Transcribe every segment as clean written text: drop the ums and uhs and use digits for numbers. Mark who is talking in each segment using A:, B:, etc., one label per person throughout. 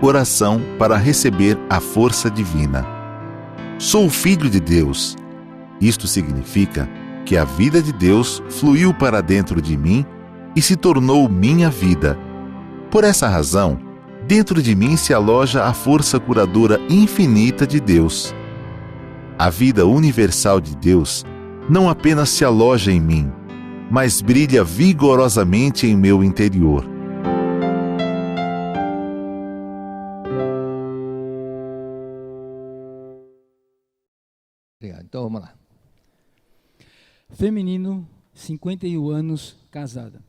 A: coração para receber a força divina. Sou filho de Deus. Isto significa que a vida de Deus fluiu para dentro de mim e se tornou minha vida. Por essa razão, dentro de mim se aloja a força curadora infinita de Deus. A vida universal de Deus não apenas se aloja em mim, mas brilha vigorosamente em meu interior.
B: Obrigado. Então vamos lá.
C: Feminino, 51 anos, casada.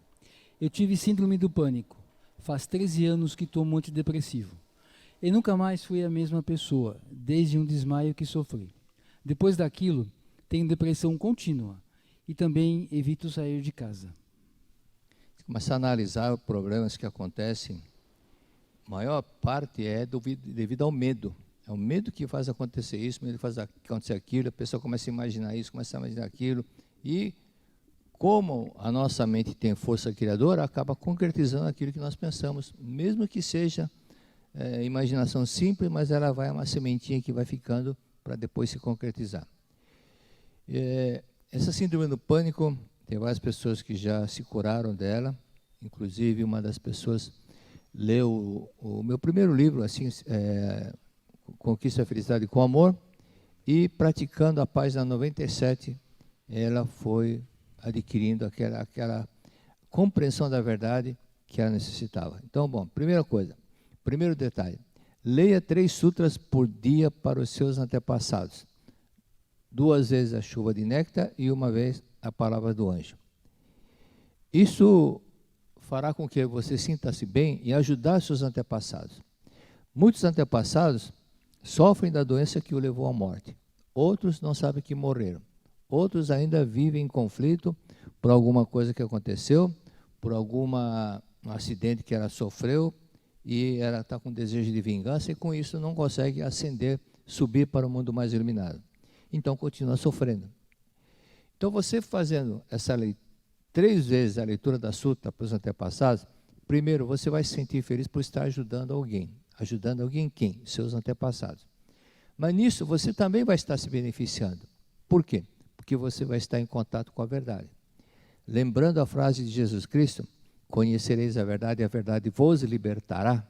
C: Eu tive síndrome do pânico. Faz 13 anos que tomo antidepressivo. E nunca mais fui a mesma pessoa, desde um desmaio que sofri. Depois daquilo, tenho depressão contínua e também evito sair de casa.
B: Se começar a analisar os problemas que acontecem, a maior parte é devido ao medo. É o medo que faz acontecer isso, o medo que faz acontecer aquilo, a pessoa começa a imaginar isso, começa a imaginar aquilo, e como a nossa mente tem força criadora, acaba concretizando aquilo que nós pensamos, mesmo que seja imaginação simples, mas ela vai uma sementinha que vai ficando para depois se concretizar. Essa síndrome do pânico, tem várias pessoas que já se curaram dela, inclusive uma das pessoas leu o meu primeiro livro, assim, Conquista a Felicidade com Amor, e praticando a página 97, ela foi adquirindo aquela compreensão da verdade que ela necessitava. Então, bom, primeira coisa, primeiro detalhe, leia 3 sutras por dia para os seus antepassados. 2 vezes a chuva de néctar e 1 vez a palavra do anjo. Isso fará com que você sinta-se bem e ajudar seus antepassados. Muitos antepassados sofrem da doença que o levou à morte. Outros não sabem que morreram. Outros ainda vivem em conflito por alguma coisa que aconteceu, por algum acidente que ela sofreu, e ela está com desejo de vingança, e com isso não consegue ascender, subir para o mundo mais iluminado. Então continua sofrendo. Então você fazendo essa 3 vezes a leitura da sutra para os antepassados, primeiro você vai se sentir feliz por estar ajudando alguém. Ajudando alguém quem? Seus antepassados. Mas nisso você também vai estar se beneficiando. Por quê? Porque você vai estar em contato com a verdade. Lembrando a frase de Jesus Cristo, conhecereis a verdade e a verdade vos libertará.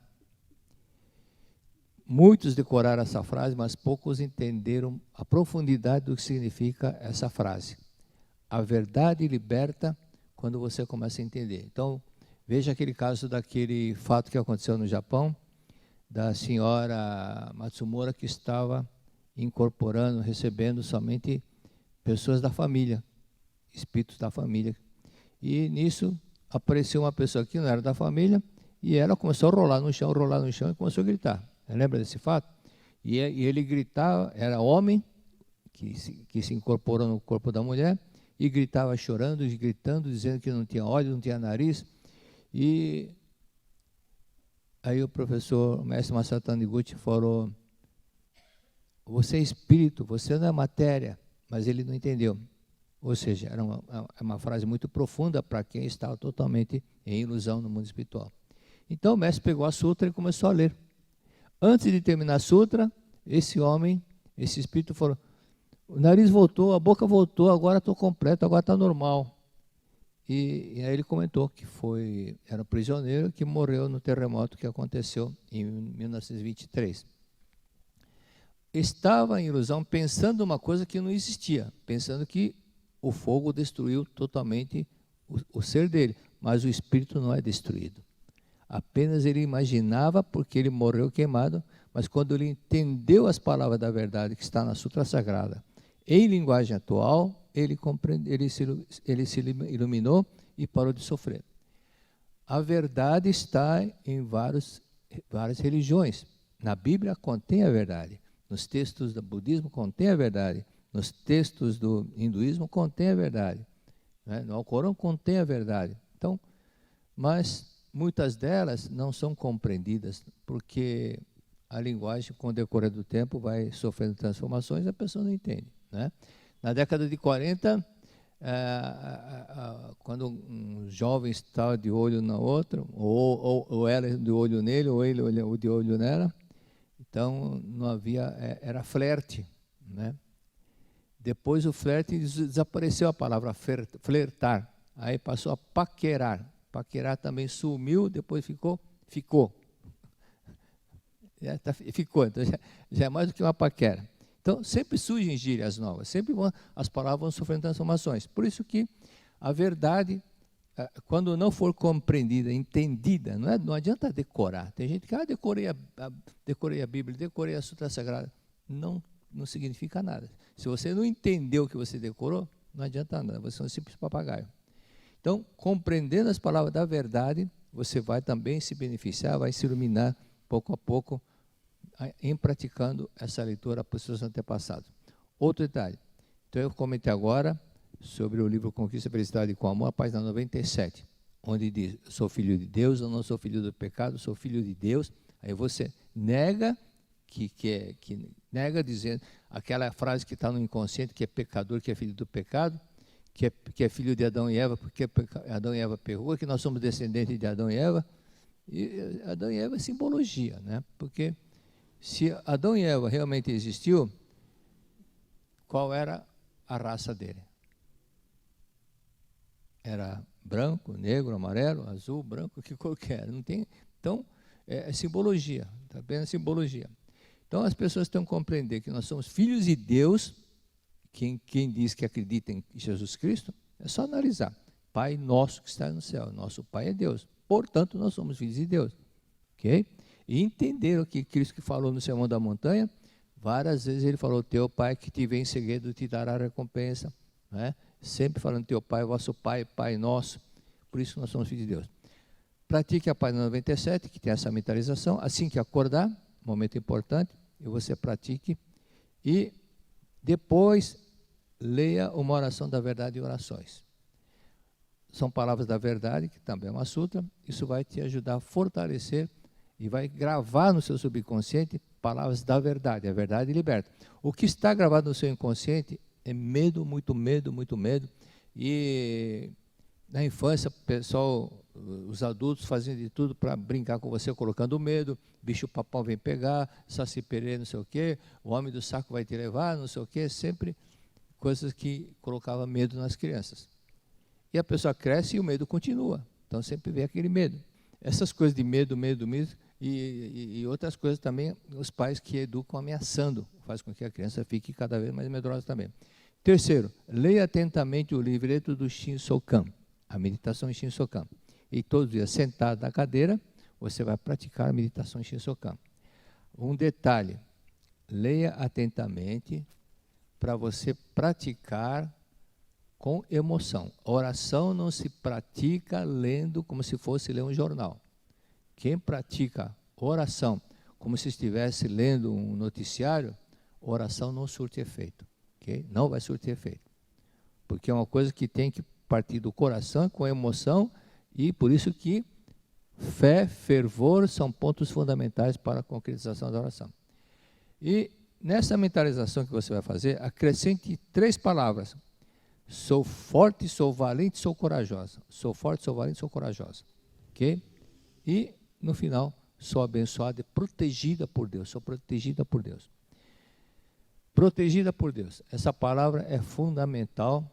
B: Muitos decoraram essa frase, mas poucos entenderam a profundidade do que significa essa frase. A verdade liberta quando você começa a entender. Então, veja aquele caso daquele fato que aconteceu no Japão, da senhora Matsumura, que estava incorporando, recebendo somente pessoas da família, espíritos da família. E nisso apareceu uma pessoa que não era da família e ela começou a rolar no chão e começou a gritar. Lembra desse fato? E ele gritava, era homem, que se incorporou no corpo da mulher, e gritava chorando, gritando, dizendo que não tinha olho, não tinha nariz. E aí o mestre Masaru Taniguchi falou, você é espírito, você não é matéria, mas ele não entendeu. Ou seja, era uma frase muito profunda para quem estava totalmente em ilusão no mundo espiritual. Então o mestre pegou a sutra e começou a ler. Antes de terminar a sutra, esse homem, esse espírito falou, o nariz voltou, a boca voltou, agora estou completo, agora está normal. E aí ele comentou que era um prisioneiro que morreu no terremoto que aconteceu em 1923. Estava em ilusão pensando uma coisa que não existia, pensando que o fogo destruiu totalmente o ser dele, mas o espírito não é destruído. Apenas ele imaginava porque ele morreu queimado, mas quando ele entendeu as palavras da verdade que está na Sutra Sagrada, em linguagem atual, ele se iluminou e parou de sofrer. A verdade está em várias religiões. Na Bíblia contém a verdade. Nos textos do budismo contém a verdade. Nos textos do hinduísmo contém a verdade. No Alcorão contém a verdade. Então, mas muitas delas não são compreendidas, porque a linguagem, com o decorrer do tempo, vai sofrendo transformações e a pessoa não entende. Na década de 40, quando um jovem estava de olho na outra, ou ela de olho nele, ou ele de olho nela, então não havia, era flerte, né? Depois o flerte desapareceu a palavra flertar, aí passou a paquerar. Paquerar também sumiu, depois ficou. Ficou, então já é mais do que uma paquera. Então, sempre surgem gírias novas, sempre as palavras vão sofrendo transformações. Por isso que a verdade, quando não for compreendida, entendida, não adianta decorar. Tem gente que decorei a Bíblia, decorei a Sutra Sagrada. Não significa nada. Se você não entendeu o que você decorou, não adianta nada, você é um simples papagaio. Então, compreendendo as palavras da verdade, você vai também se beneficiar, vai se iluminar pouco a pouco, em praticando essa leitura para os seus antepassados. Outro detalhe, então eu comentei agora sobre o livro Conquista, Felicidade com Amor, a página 97, onde diz, sou filho de Deus, eu não sou filho do pecado, sou filho de Deus. Aí você nega, nega dizendo, aquela frase que está no inconsciente, que é pecador, que é filho do pecado, que é filho de Adão e Eva, porque Adão e Eva pecou, que nós somos descendentes de Adão e Eva. E Adão e Eva é simbologia, né? Porque se Adão e Eva realmente existiu, qual era a raça dele? Era branco, negro, amarelo, azul, branco, que cor que era? Não tem. Então, é simbologia, está apenas simbologia. Então, as pessoas têm que compreender que nós somos filhos de Deus. Quem diz que acredita em Jesus Cristo, é só analisar. Pai nosso que está no céu, nosso Pai é Deus. Portanto, nós somos filhos de Deus. Ok? E entenderam que Cristo que falou no Sermão da Montanha, várias vezes ele falou, teu Pai que te vê em segredo te dará recompensa. Né? Sempre falando, teu Pai, vosso Pai, Pai nosso. Por isso nós somos filhos de Deus. Pratique a página 97, que tem essa mentalização. Assim que acordar, momento importante, e você pratique. E depois, leia uma oração da verdade e orações. São palavras da verdade, que também é uma sutra. Isso vai te ajudar a fortalecer e vai gravar no seu subconsciente palavras da verdade. A verdade liberta. O que está gravado no seu inconsciente é medo, muito medo, muito medo. E na infância, pessoal, os adultos faziam de tudo para brincar com você, colocando medo. Bicho papão vem pegar, saci perê, não sei o quê, o homem do saco vai te levar, não sei o quê. Sempre coisas que colocavam medo nas crianças. E a pessoa cresce e o medo continua. Então sempre vem aquele medo. Essas coisas de medo e outras coisas também, os pais que educam ameaçando, faz com que a criança fique cada vez mais medrosa também. Terceiro, leia atentamente o livreto do Shinsokan, a meditação em Shinsokan. E todos os dias, sentado na cadeira, você vai praticar a meditação em Shinsokan. Um detalhe, leia atentamente para você praticar com emoção. A oração não se pratica lendo como se fosse ler um jornal. Quem pratica oração como se estivesse lendo um noticiário, oração não surte efeito. Okay? Não vai surtir efeito. Porque é uma coisa que tem que partir do coração, com emoção, e por isso que fé, fervor são pontos fundamentais para a concretização da oração. E nessa mentalização que você vai fazer, acrescente 3 palavras. Sou forte, sou valente, sou corajosa. Sou forte, sou valente, sou corajosa. Ok? E, no final, sou abençoada e protegida por Deus. Sou protegida por Deus. Protegida por Deus. Essa palavra é fundamental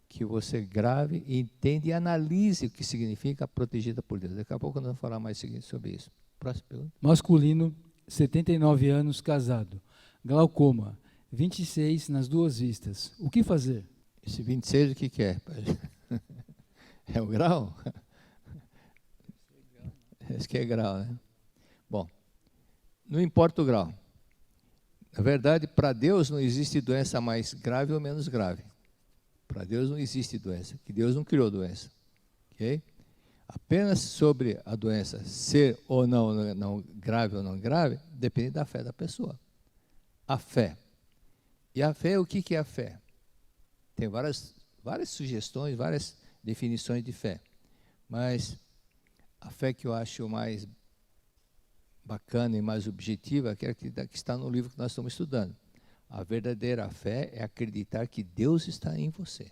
B: que você grave, entenda e analise o que significa protegida por Deus. Daqui a pouco nós vamos falar mais sobre isso. Próxima pergunta.
C: Masculino, 79 anos, casado. Glaucoma, 26 nas 2 vistas. O que fazer?
B: Esse 26 o que é? É o grau? Esse que é grau, né? Bom, não importa o grau. Na verdade, para Deus não existe doença mais grave ou menos grave. Para Deus não existe doença, que Deus não criou doença. Ok? Apenas sobre a doença ser ou não grave ou não grave, depende da fé da pessoa. A fé. E a fé, o que é a fé? Tem várias sugestões, várias definições de fé. Mas a fé que eu acho mais bacana e mais objetiva é aquela que está no livro que nós estamos estudando. A verdadeira fé é acreditar que Deus está em você.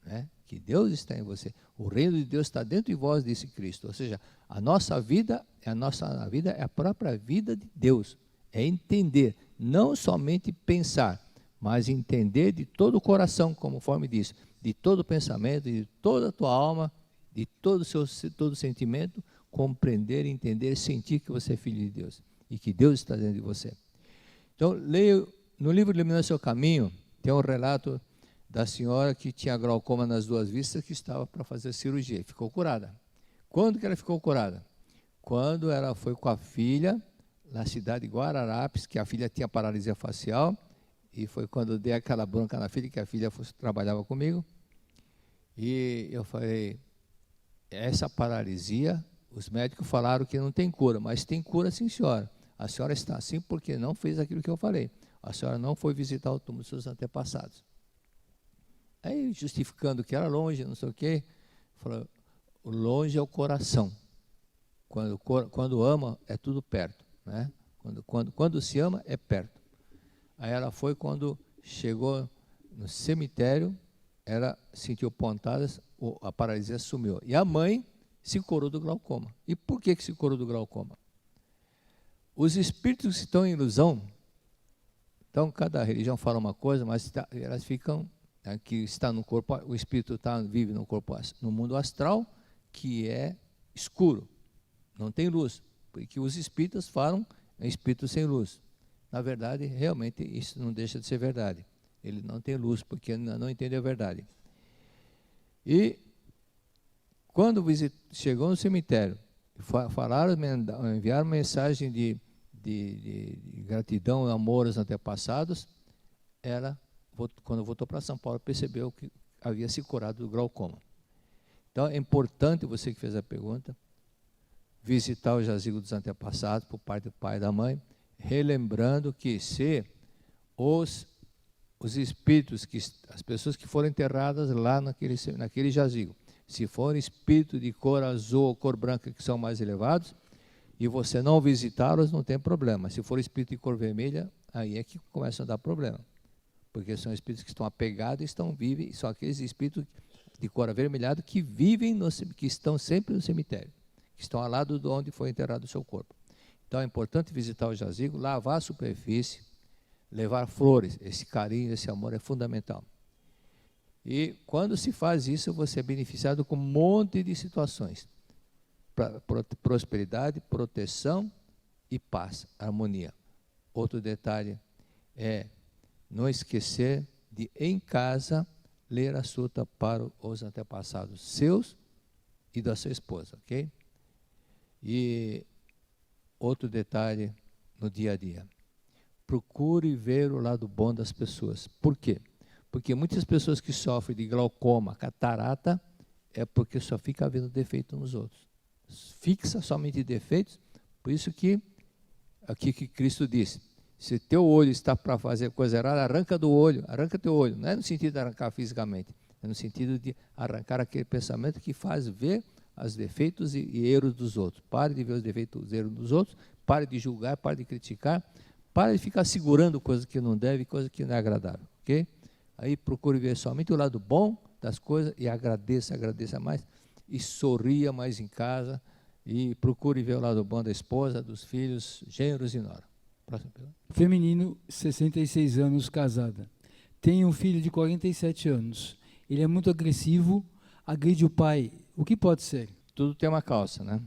B: né? Que Deus está em você. O reino de Deus está dentro de vós, disse Cristo. Ou seja, a nossa vida é a própria vida de Deus. É entender, não somente pensar, mas entender de todo o coração, conforme diz, de todo o pensamento, de toda a tua alma, de todo o sentimento, compreender, entender, sentir que você é filho de Deus e que Deus está dentro de você. Então, leio no livro Iluminando Seu Caminho, tem um relato da senhora que tinha glaucoma nas duas vistas, que estava para fazer cirurgia e ficou curada. Quando que ela ficou curada? Quando ela foi com a filha na cidade de Guararapes, que a filha tinha paralisia facial, e foi quando eu dei aquela bronca na filha, que a filha trabalhava comigo, e eu falei, essa paralisia, os médicos falaram que não tem cura, mas tem cura sim, senhora. A senhora está assim porque não fez aquilo que eu falei. A senhora não foi visitar o túmulo dos seus antepassados. Aí, justificando que era longe, não sei o quê, falou, o longe é o coração. Quando ama, é tudo perto, né? Quando se ama, é perto. Aí ela foi, quando chegou no cemitério, ela sentiu pontadas, a paralisia sumiu. E a mãe se curou do glaucoma. E por que se curou do glaucoma? Os espíritos que estão em ilusão, então cada religião fala uma coisa, mas elas ficam, que está no corpo, o espírito vive no corpo, no mundo astral, que é escuro, não tem luz, porque os espíritas falam é espírito sem luz. Na verdade, realmente, isso não deixa de ser verdade. Ele não tem luz, porque não entende a verdade. E quando chegou no cemitério, enviaram mensagem de gratidão, amor aos antepassados, ela, quando voltou para São Paulo, percebeu que havia se curado do glaucoma. Então, é importante, você que fez a pergunta, visitar o jazigo dos antepassados, por parte do pai e da mãe, relembrando que se os espíritos, as pessoas que foram enterradas lá naquele jazigo, se forem espíritos de cor azul ou cor branca, que são mais elevados, e você não visitá-los, não tem problema. Se for espírito de cor vermelha, aí é que começa a dar problema. Porque são espíritos que estão apegados, vivem, são aqueles espíritos de cor avermelhada que vivem, que estão sempre no cemitério, que estão ao lado de onde foi enterrado o seu corpo. Então é importante visitar o jazigo, lavar a superfície, levar flores. Esse carinho, esse amor é fundamental. E quando se faz isso, você é beneficiado com um monte de situações. Prosperidade, proteção e paz, harmonia. Outro detalhe é não esquecer de, em casa, ler a suta para os antepassados seus e da sua esposa, ok? E outro detalhe no dia a dia. Procure ver o lado bom das pessoas. Por quê? Porque muitas pessoas que sofrem de glaucoma, catarata, é porque só fica vendo defeito nos outros. Fixa somente defeitos, por isso que aqui que Cristo disse, se teu olho está para fazer coisa errada, arranca teu olho, não é no sentido de arrancar fisicamente, é no sentido de arrancar aquele pensamento que faz ver os defeitos e erros dos outros. Pare de ver os defeitos e os erros dos outros, pare de julgar, pare de criticar, pare de ficar segurando coisas que não deve, coisas que não é agradável, ok? Aí procure ver somente o lado bom das coisas e agradeça mais, e sorria mais em casa, e procure ver o lado bom da esposa, dos filhos, genros e nora. Próxima pergunta.
C: Feminino, 66 anos, casada. Tem um filho de 47 anos. Ele é muito agressivo, agride o pai. O que pode ser?
B: Tudo tem uma causa, né?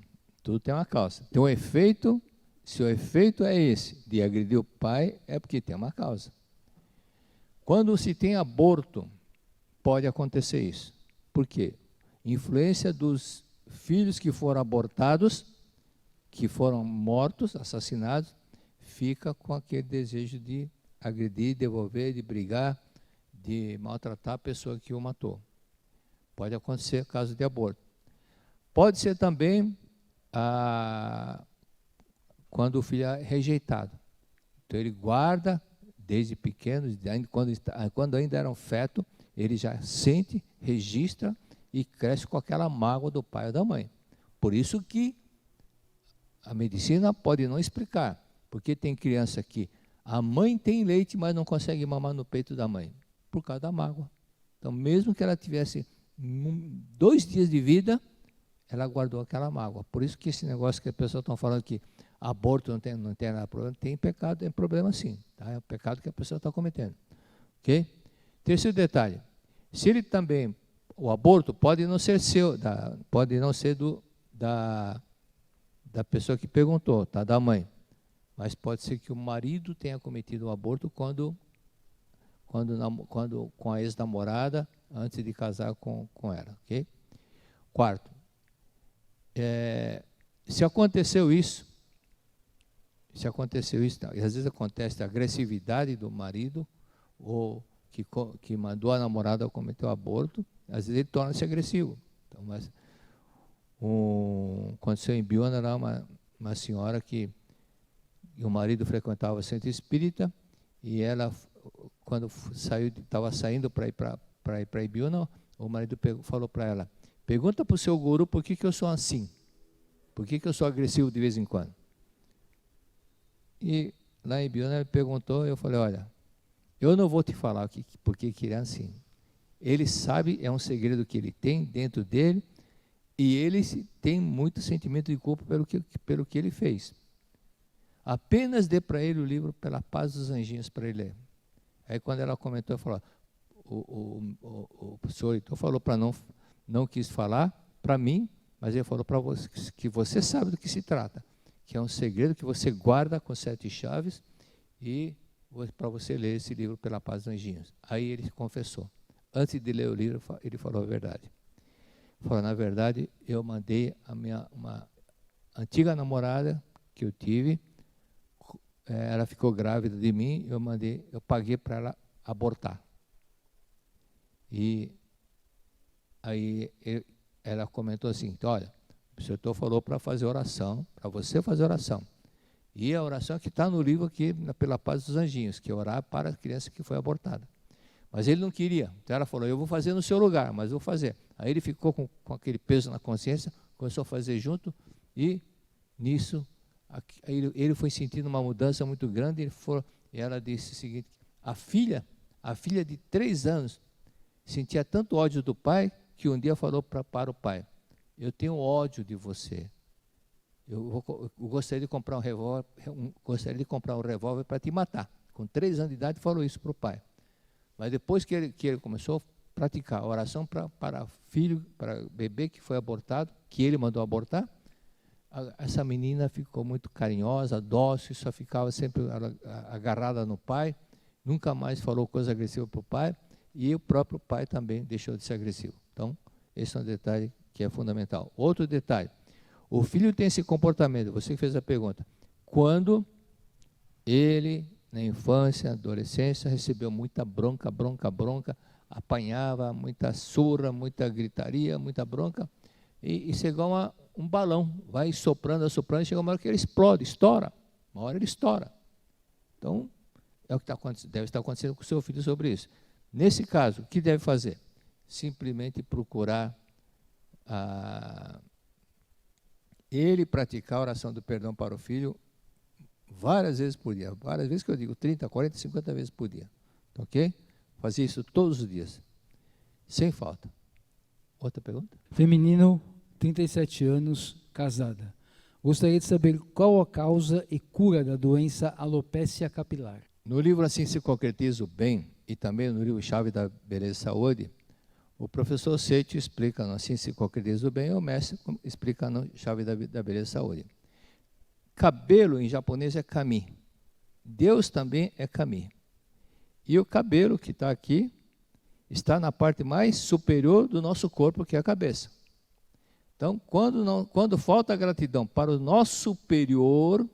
B: Tudo tem uma causa. Tem um efeito, se o efeito é esse, de agredir o pai, é porque tem uma causa. Quando se tem aborto, pode acontecer isso. Por quê? Influência dos filhos que foram abortados, que foram mortos, assassinados, fica com aquele desejo de agredir, devolver, de brigar, de maltratar a pessoa que o matou. Pode acontecer caso de aborto. Pode ser também quando o filho é rejeitado. Então ele guarda, desde pequeno, quando ainda era um feto, ele já sente, registra e cresce com aquela mágoa do pai ou da mãe. Por isso que a medicina pode não explicar, porque tem criança que a mãe tem leite, mas não consegue mamar no peito da mãe, por causa da mágoa. Então, mesmo que ela tivesse 2 dias de vida, ela guardou aquela mágoa. Por isso que esse negócio que as pessoas estão falando que aborto não tem nada problema, tem pecado, tem problema sim. Tá? É o pecado que a pessoa está cometendo. Ok? Terceiro detalhe. Se ele também, o aborto pode não ser seu, pode não ser da pessoa que perguntou, tá? Da mãe. Mas pode ser que o marido tenha cometido o aborto quando com a ex-namorada, antes de casar com ela. Ok? Quarto. Se aconteceu isso, e às vezes acontece a agressividade do marido, ou que mandou a namorada cometer o aborto, às vezes ele torna-se agressivo. Então, aconteceu em Biúna, era uma senhora que o marido frequentava o centro espírita, e ela, quando estava saindo para ir para Ibiúna, o marido falou para ela: pergunta para o seu guru por que eu sou assim, por que eu sou agressivo de vez em quando. E lá em Ibiúna ele perguntou, eu falei: olha, eu não vou te falar por que ele é assim. Ele sabe, é um segredo que ele tem dentro dele, e ele tem muito sentimento de culpa pelo que ele fez. Apenas dê para ele o livro Pela Paz dos Anjinhos para ele ler. Aí quando ela comentou, falou: o senhor então falou para não quis falar para mim, mas ele falou para você que você sabe do que se trata, que é um segredo que você guarda com 7 chaves, e para você ler esse livro Pela Paz dos Anjinhos. Aí ele confessou. Antes de ler o livro, ele falou a verdade. Falou: na verdade, eu mandei uma antiga namorada que eu tive, ela ficou grávida de mim, eu paguei para ela abortar. E aí ela comentou assim: então, olha, o senhor falou para fazer oração, para você fazer oração. E a oração que está no livro aqui, Pela Paz dos Anjinhos, que é orar para a criança que foi abortada. Mas ele não queria. Então ela falou: eu vou fazer no seu lugar, mas vou fazer. Aí ele ficou com aquele peso na consciência, começou a fazer junto, e nisso ele foi sentindo uma mudança muito grande. E ela disse o seguinte: a filha de 3 anos sentia tanto ódio do pai, que um dia falou para o pai: eu tenho ódio de você. Eu gostaria de comprar um revólver para te matar. Com 3 anos de idade falou isso para o pai. Mas depois que ele começou a praticar a oração para filho, para bebê que foi abortado, que ele mandou abortar, essa menina ficou muito carinhosa, dócil, só ficava sempre agarrada no pai, nunca mais falou coisa agressiva para o pai, e o próprio pai também deixou de ser agressivo. Então, esse é um detalhe que é fundamental. Outro detalhe: o filho tem esse comportamento, você que fez a pergunta, quando ele, na infância, adolescência, recebeu muita bronca, apanhava, muita surra, muita gritaria, muita bronca, e chegou um balão, vai soprando, e chega uma hora que ele explode, estoura. Uma hora ele estoura. Então, é o que deve estar acontecendo com o seu filho sobre isso. Nesse caso, o que deve fazer? Simplesmente procurar ele praticar a oração do perdão para o filho várias vezes por dia. Várias vezes que eu digo, 30, 40, 50 vezes por dia. Ok? Fazer isso todos os dias, sem falta. Outra pergunta?
C: Feminino, 37 anos, casada. Gostaria de saber qual a causa e cura da doença alopécia capilar.
B: No livro Assim Se Concretiza o Bem, e também no livro Chave da Beleza e Saúde, o professor Seitz explica no Assim Se Concretiza o Bem, e o mestre explica no Chave da Beleza e Saúde. Cabelo em japonês é kami. Deus também é kami. E o cabelo que está aqui está na parte mais superior do nosso corpo, que é a cabeça. Então, quando falta gratidão para o nosso superior,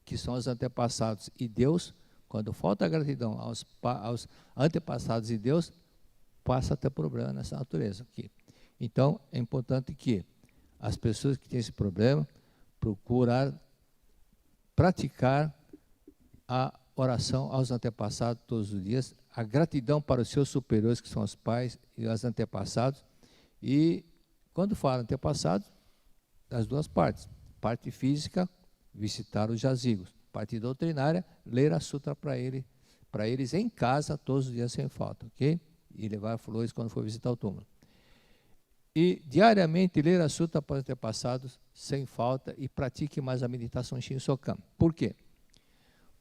B: que são os antepassados e Deus, quando falta gratidão aos antepassados e Deus, passa a ter problema nessa natureza aqui. Então, é importante que as pessoas que têm esse problema procurar praticar a oração aos antepassados todos os dias, a gratidão para os seus superiores, que são os pais e os antepassados. E quando fala antepassados, das duas partes: parte física, visitar os jazigos; parte doutrinária, ler a sutra para eles em casa todos os dias sem falta, ok? e levar flores quando for visitar o túmulo. E diariamente ler a Sutta para os antepassados sem falta e pratique mais a meditação Shin-Sokan. Por quê?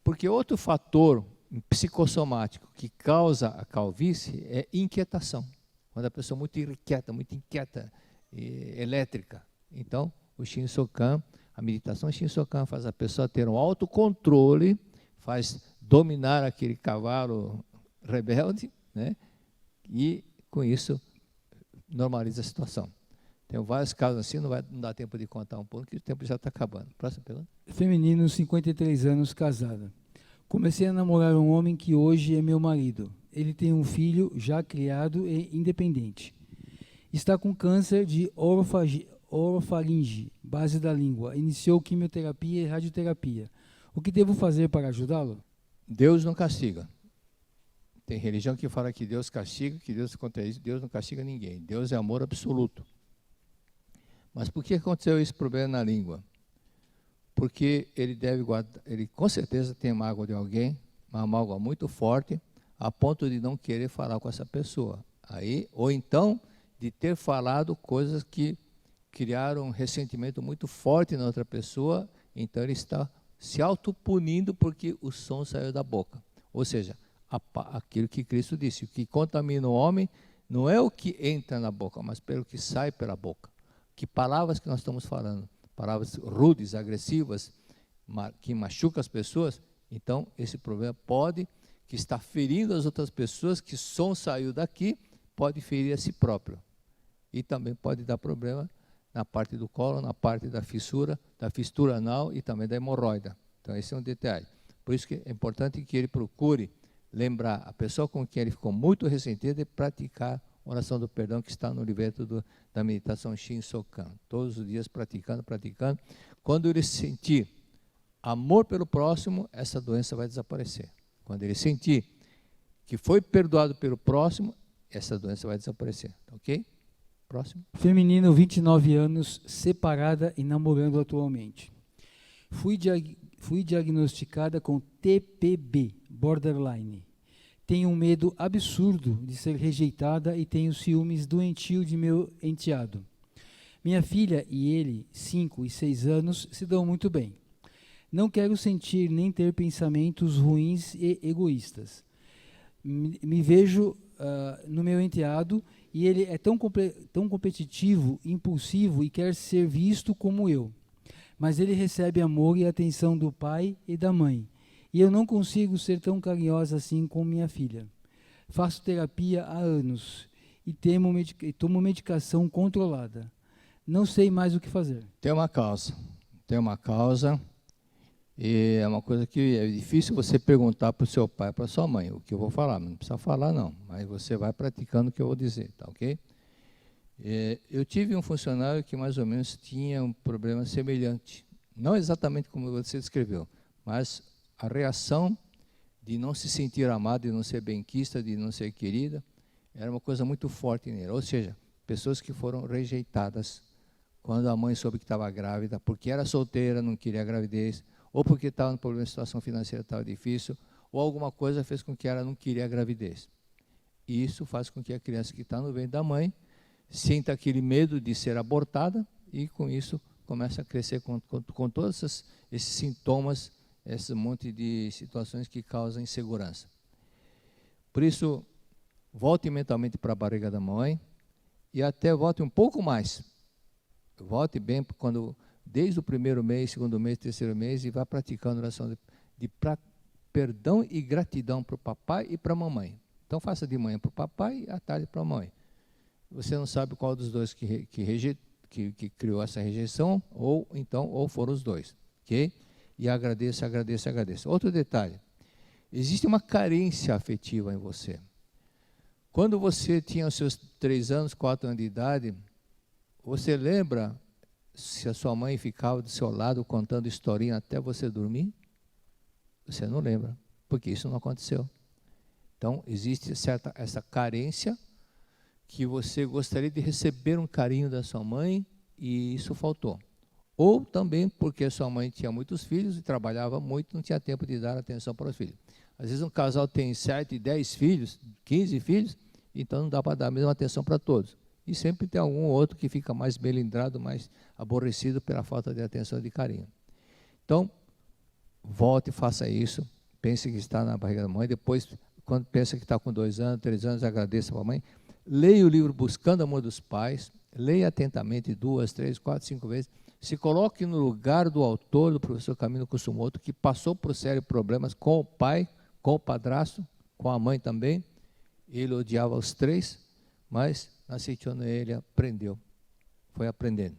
B: Porque outro fator psicossomático que causa a calvície é inquietação. Quando a pessoa é muito inquieta, elétrica. Então, o Shin-Sokan, a meditação Shin-Sokan faz a pessoa ter um autocontrole, faz dominar aquele cavalo rebelde, né? E com isso normaliza a situação. Tem vários casos assim, não dá tempo de contar um pouco, porque o tempo já está acabando. Próxima pergunta.
C: Feminino, 53 anos, casada. Comecei a namorar um homem que hoje é meu marido. Ele tem um filho já criado e independente. Está com câncer de orofaringe, base da língua. Iniciou quimioterapia e radioterapia. O que devo fazer para ajudá-lo?
B: Deus não castiga. Tem religião que fala que Deus castiga, que Deus contra isso, Deus não castiga ninguém. Deus é amor absoluto. Mas por que aconteceu esse problema na língua? Porque ele deve guardar, ele com certeza tem mágoa de alguém, uma mágoa muito forte, a ponto de não querer falar com essa pessoa. Aí, ou então de ter falado coisas que criaram um ressentimento muito forte na outra pessoa, então ele está se autopunindo porque o som saiu da boca. Ou seja, aquilo que Cristo disse, o que contamina o homem não é o que entra na boca, mas pelo que sai pela boca. Que palavras que nós estamos falando? Palavras rudes, agressivas, que machucam as pessoas, então esse problema pode, que está ferindo as outras pessoas, que som saiu daqui, pode ferir a si próprio. E também pode dar problema na parte do colo, na parte da fissura anal e também da hemorroida. Então esse é um detalhe. Por isso que é importante que ele procure lembrar a pessoa com quem ele ficou muito ressentido de praticar a oração do perdão que está no livreto da meditação Shin-Sokan. Todos os dias praticando. Quando ele sentir amor pelo próximo, essa doença vai desaparecer. Quando ele sentir que foi perdoado pelo próximo, essa doença vai desaparecer. Ok? Próximo.
C: Feminino, 29 anos, separada e namorando atualmente. Fui diagnosticada com TPB, borderline. Tenho um medo absurdo de ser rejeitada e tenho ciúmes doentio de meu enteado. Minha filha e ele, 5 e 6 anos, se dão muito bem. Não quero sentir nem ter pensamentos ruins e egoístas. Me vejo no meu enteado e ele é tão competitivo, impulsivo e quer ser visto como eu. Mas ele recebe amor e atenção do pai e da mãe. E eu não consigo ser tão carinhosa assim com minha filha. Faço terapia há anos e tomo medicação controlada. Não sei mais o que fazer.
B: Tem uma causa. E é uma coisa que é difícil você perguntar para o seu pai, para a sua mãe, o que eu vou falar. Não precisa falar, não. Mas você vai praticando o que eu vou dizer, tá ok? Eu tive um funcionário que mais ou menos tinha um problema semelhante. Não exatamente como você descreveu, mas a reação de não se sentir amado, de não ser benquista, de não ser querida, era uma coisa muito forte nele. Ou seja, pessoas que foram rejeitadas quando a mãe soube que estava grávida, porque era solteira, não queria a gravidez, ou porque estava no problema, a situação financeira estava difícil, ou alguma coisa fez com que ela não queria a gravidez. E isso faz com que a criança que está no ventre da mãe sinta aquele medo de ser abortada e, com isso, começa a crescer com todos esses sintomas, esse monte de situações que causam insegurança. Por isso, volte mentalmente para a barriga da mãe e até volte um pouco mais. Volte bem desde o primeiro mês, segundo mês, terceiro mês, e vá praticando oração de perdão e gratidão para o papai e para a mamãe. Então faça de manhã para o papai e à tarde para a mãe. Você não sabe qual dos dois que criou essa rejeição, ou foram os dois. Ok? E agradeça. Outro detalhe, existe uma carência afetiva em você. Quando você tinha os seus 3 anos, 4 anos de idade, você lembra se a sua mãe ficava do seu lado contando historinha até você dormir? Você não lembra, porque isso não aconteceu. Então, existe essa carência que você gostaria de receber um carinho da sua mãe e isso faltou. Ou também porque a sua mãe tinha muitos filhos e trabalhava muito, não tinha tempo de dar atenção para os filhos. Às vezes um casal tem 7, 10 filhos, 15 filhos, então não dá para dar a mesma atenção para todos. E sempre tem algum outro que fica mais melindrado, mais aborrecido pela falta de atenção e de carinho. Então, volte e faça isso. Pense que está na barriga da mãe. Depois, quando pensa que está com 2 anos, 3 anos, agradeça para a mãe. Leia o livro Buscando o Amor dos Pais. Leia atentamente 2, 3, 4, 5 vezes. Se coloque no lugar do autor, do professor Camilo Kusumoto, que passou por sérios problemas com o pai, com o padrasto, com a mãe também. Ele odiava os 3, mas na Seichono ele aprendeu, foi aprendendo.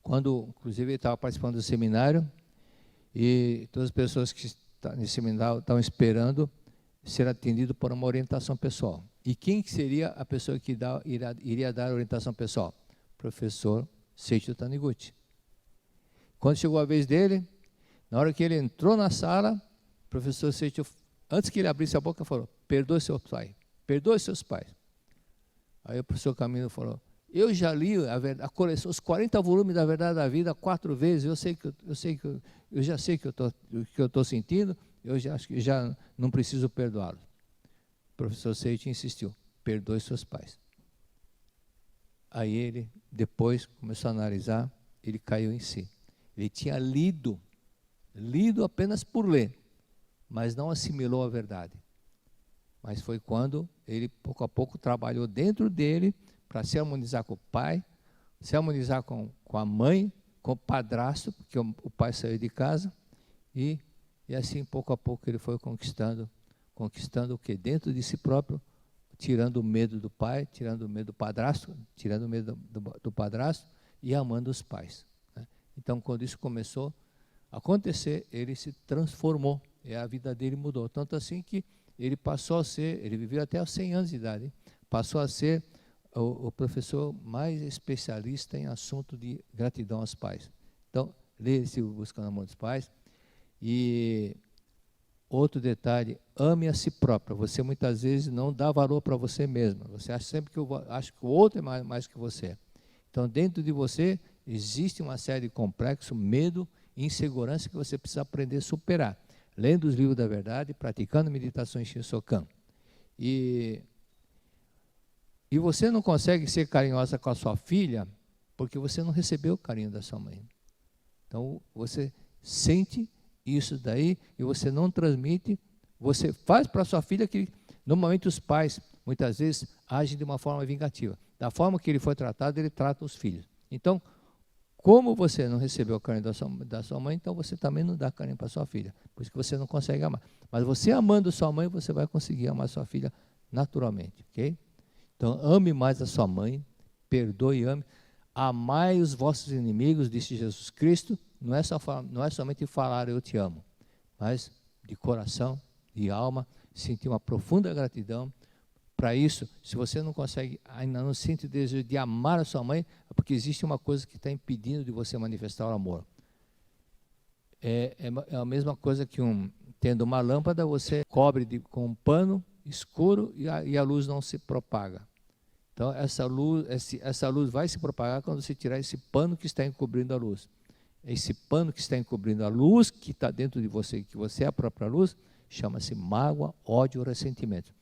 B: Quando, inclusive, ele estava participando do seminário, e todas as pessoas que estavam nesse seminário estavam esperando ser atendido por uma orientação pessoal. E quem seria a pessoa que iria dar a orientação pessoal? Professor Seicho Taniguchi. Quando chegou a vez dele, na hora que ele entrou na sala, o professor Seicho, antes que ele abrisse a boca, falou: perdoe seu pai, perdoe seus pais. Aí o professor Camilo falou: eu já li a coleção, os 40 volumes da Verdade da Vida 4 vezes, eu já sei o que eu estou sentindo, eu já acho que já não preciso perdoá-lo. O professor Seicho insistiu: perdoe seus pais. Aí ele, depois, começou a analisar, ele caiu em si. Ele tinha lido apenas por ler, mas não assimilou a verdade. Mas foi quando ele, pouco a pouco, trabalhou dentro dele para se harmonizar com o pai, se harmonizar com a mãe, com o padrasto, porque o pai saiu de casa, e assim, pouco a pouco, ele foi conquistando o que? Dentro de si próprio, tirando o medo do pai, tirando o medo do padrasto, tirando o medo do padrasto e amando os pais. Né? Então, quando isso começou a acontecer, ele se transformou, e a vida dele mudou. Tanto assim que ele passou a ser, ele viveu até aos 100 anos de idade, passou a ser o professor mais especialista em assunto de gratidão aos pais. Então, leia esse Buscando o Amor dos Pais. E outro detalhe, ame a si próprio. Você muitas vezes não dá valor para você mesmo. Você acha sempre que o outro é mais que você. Então, dentro de você existe uma série de complexos, medo e insegurança que você precisa aprender a superar. Lendo os livros da verdade, praticando meditações Shinsokan. E você não consegue ser carinhosa com a sua filha porque você não recebeu o carinho da sua mãe. Então, você sente isso daí e você não transmite, você faz para a sua filha que normalmente os pais, muitas vezes, agem de uma forma vingativa. Da forma que ele foi tratado, ele trata os filhos. Então, como você não recebeu o carinho da sua mãe, então você também não dá carinho para a sua filha. Por isso que você não consegue amar. Mas você amando sua mãe, você vai conseguir amar sua filha naturalmente, ok? Então, ame mais a sua mãe, perdoe e ame. Amai os vossos inimigos, disse Jesus Cristo. Não é somente falar eu te amo, mas de coração, de alma, sentir uma profunda gratidão. Para isso, se você não consegue, ainda não sente o desejo de amar a sua mãe, é porque existe uma coisa que está impedindo de você manifestar o amor. É a mesma coisa que tendo uma lâmpada, você cobre com um pano escuro e a luz não se propaga. Então, essa luz vai se propagar quando você tirar esse pano que está encobrindo a luz. Esse pano que está encobrindo a luz, que está dentro de você, que você é a própria luz, chama-se mágoa, ódio ou ressentimento.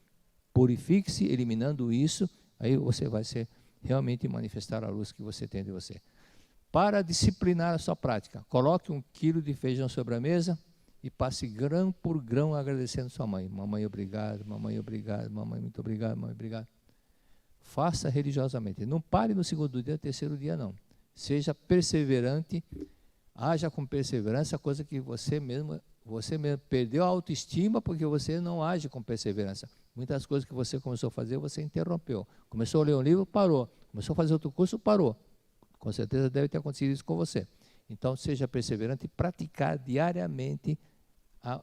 B: Purifique-se, eliminando isso, aí você vai realmente manifestar a luz que você tem de você. Para disciplinar a sua prática, coloque 1 quilo de feijão sobre a mesa e passe grão por grão agradecendo sua mãe. Mamãe, obrigado, mamãe, obrigado, mamãe, muito obrigado, mamãe, obrigado. Faça religiosamente. Não pare no 2º dia, 3º dia, não. Seja perseverante, haja com perseverança, coisa que você mesmo perdeu a autoestima porque você não age com perseverança. Muitas coisas que você começou a fazer, você interrompeu. Começou a ler um livro, parou. Começou a fazer outro curso, parou. Com certeza deve ter acontecido isso com você. Então, seja perseverante e praticar diariamente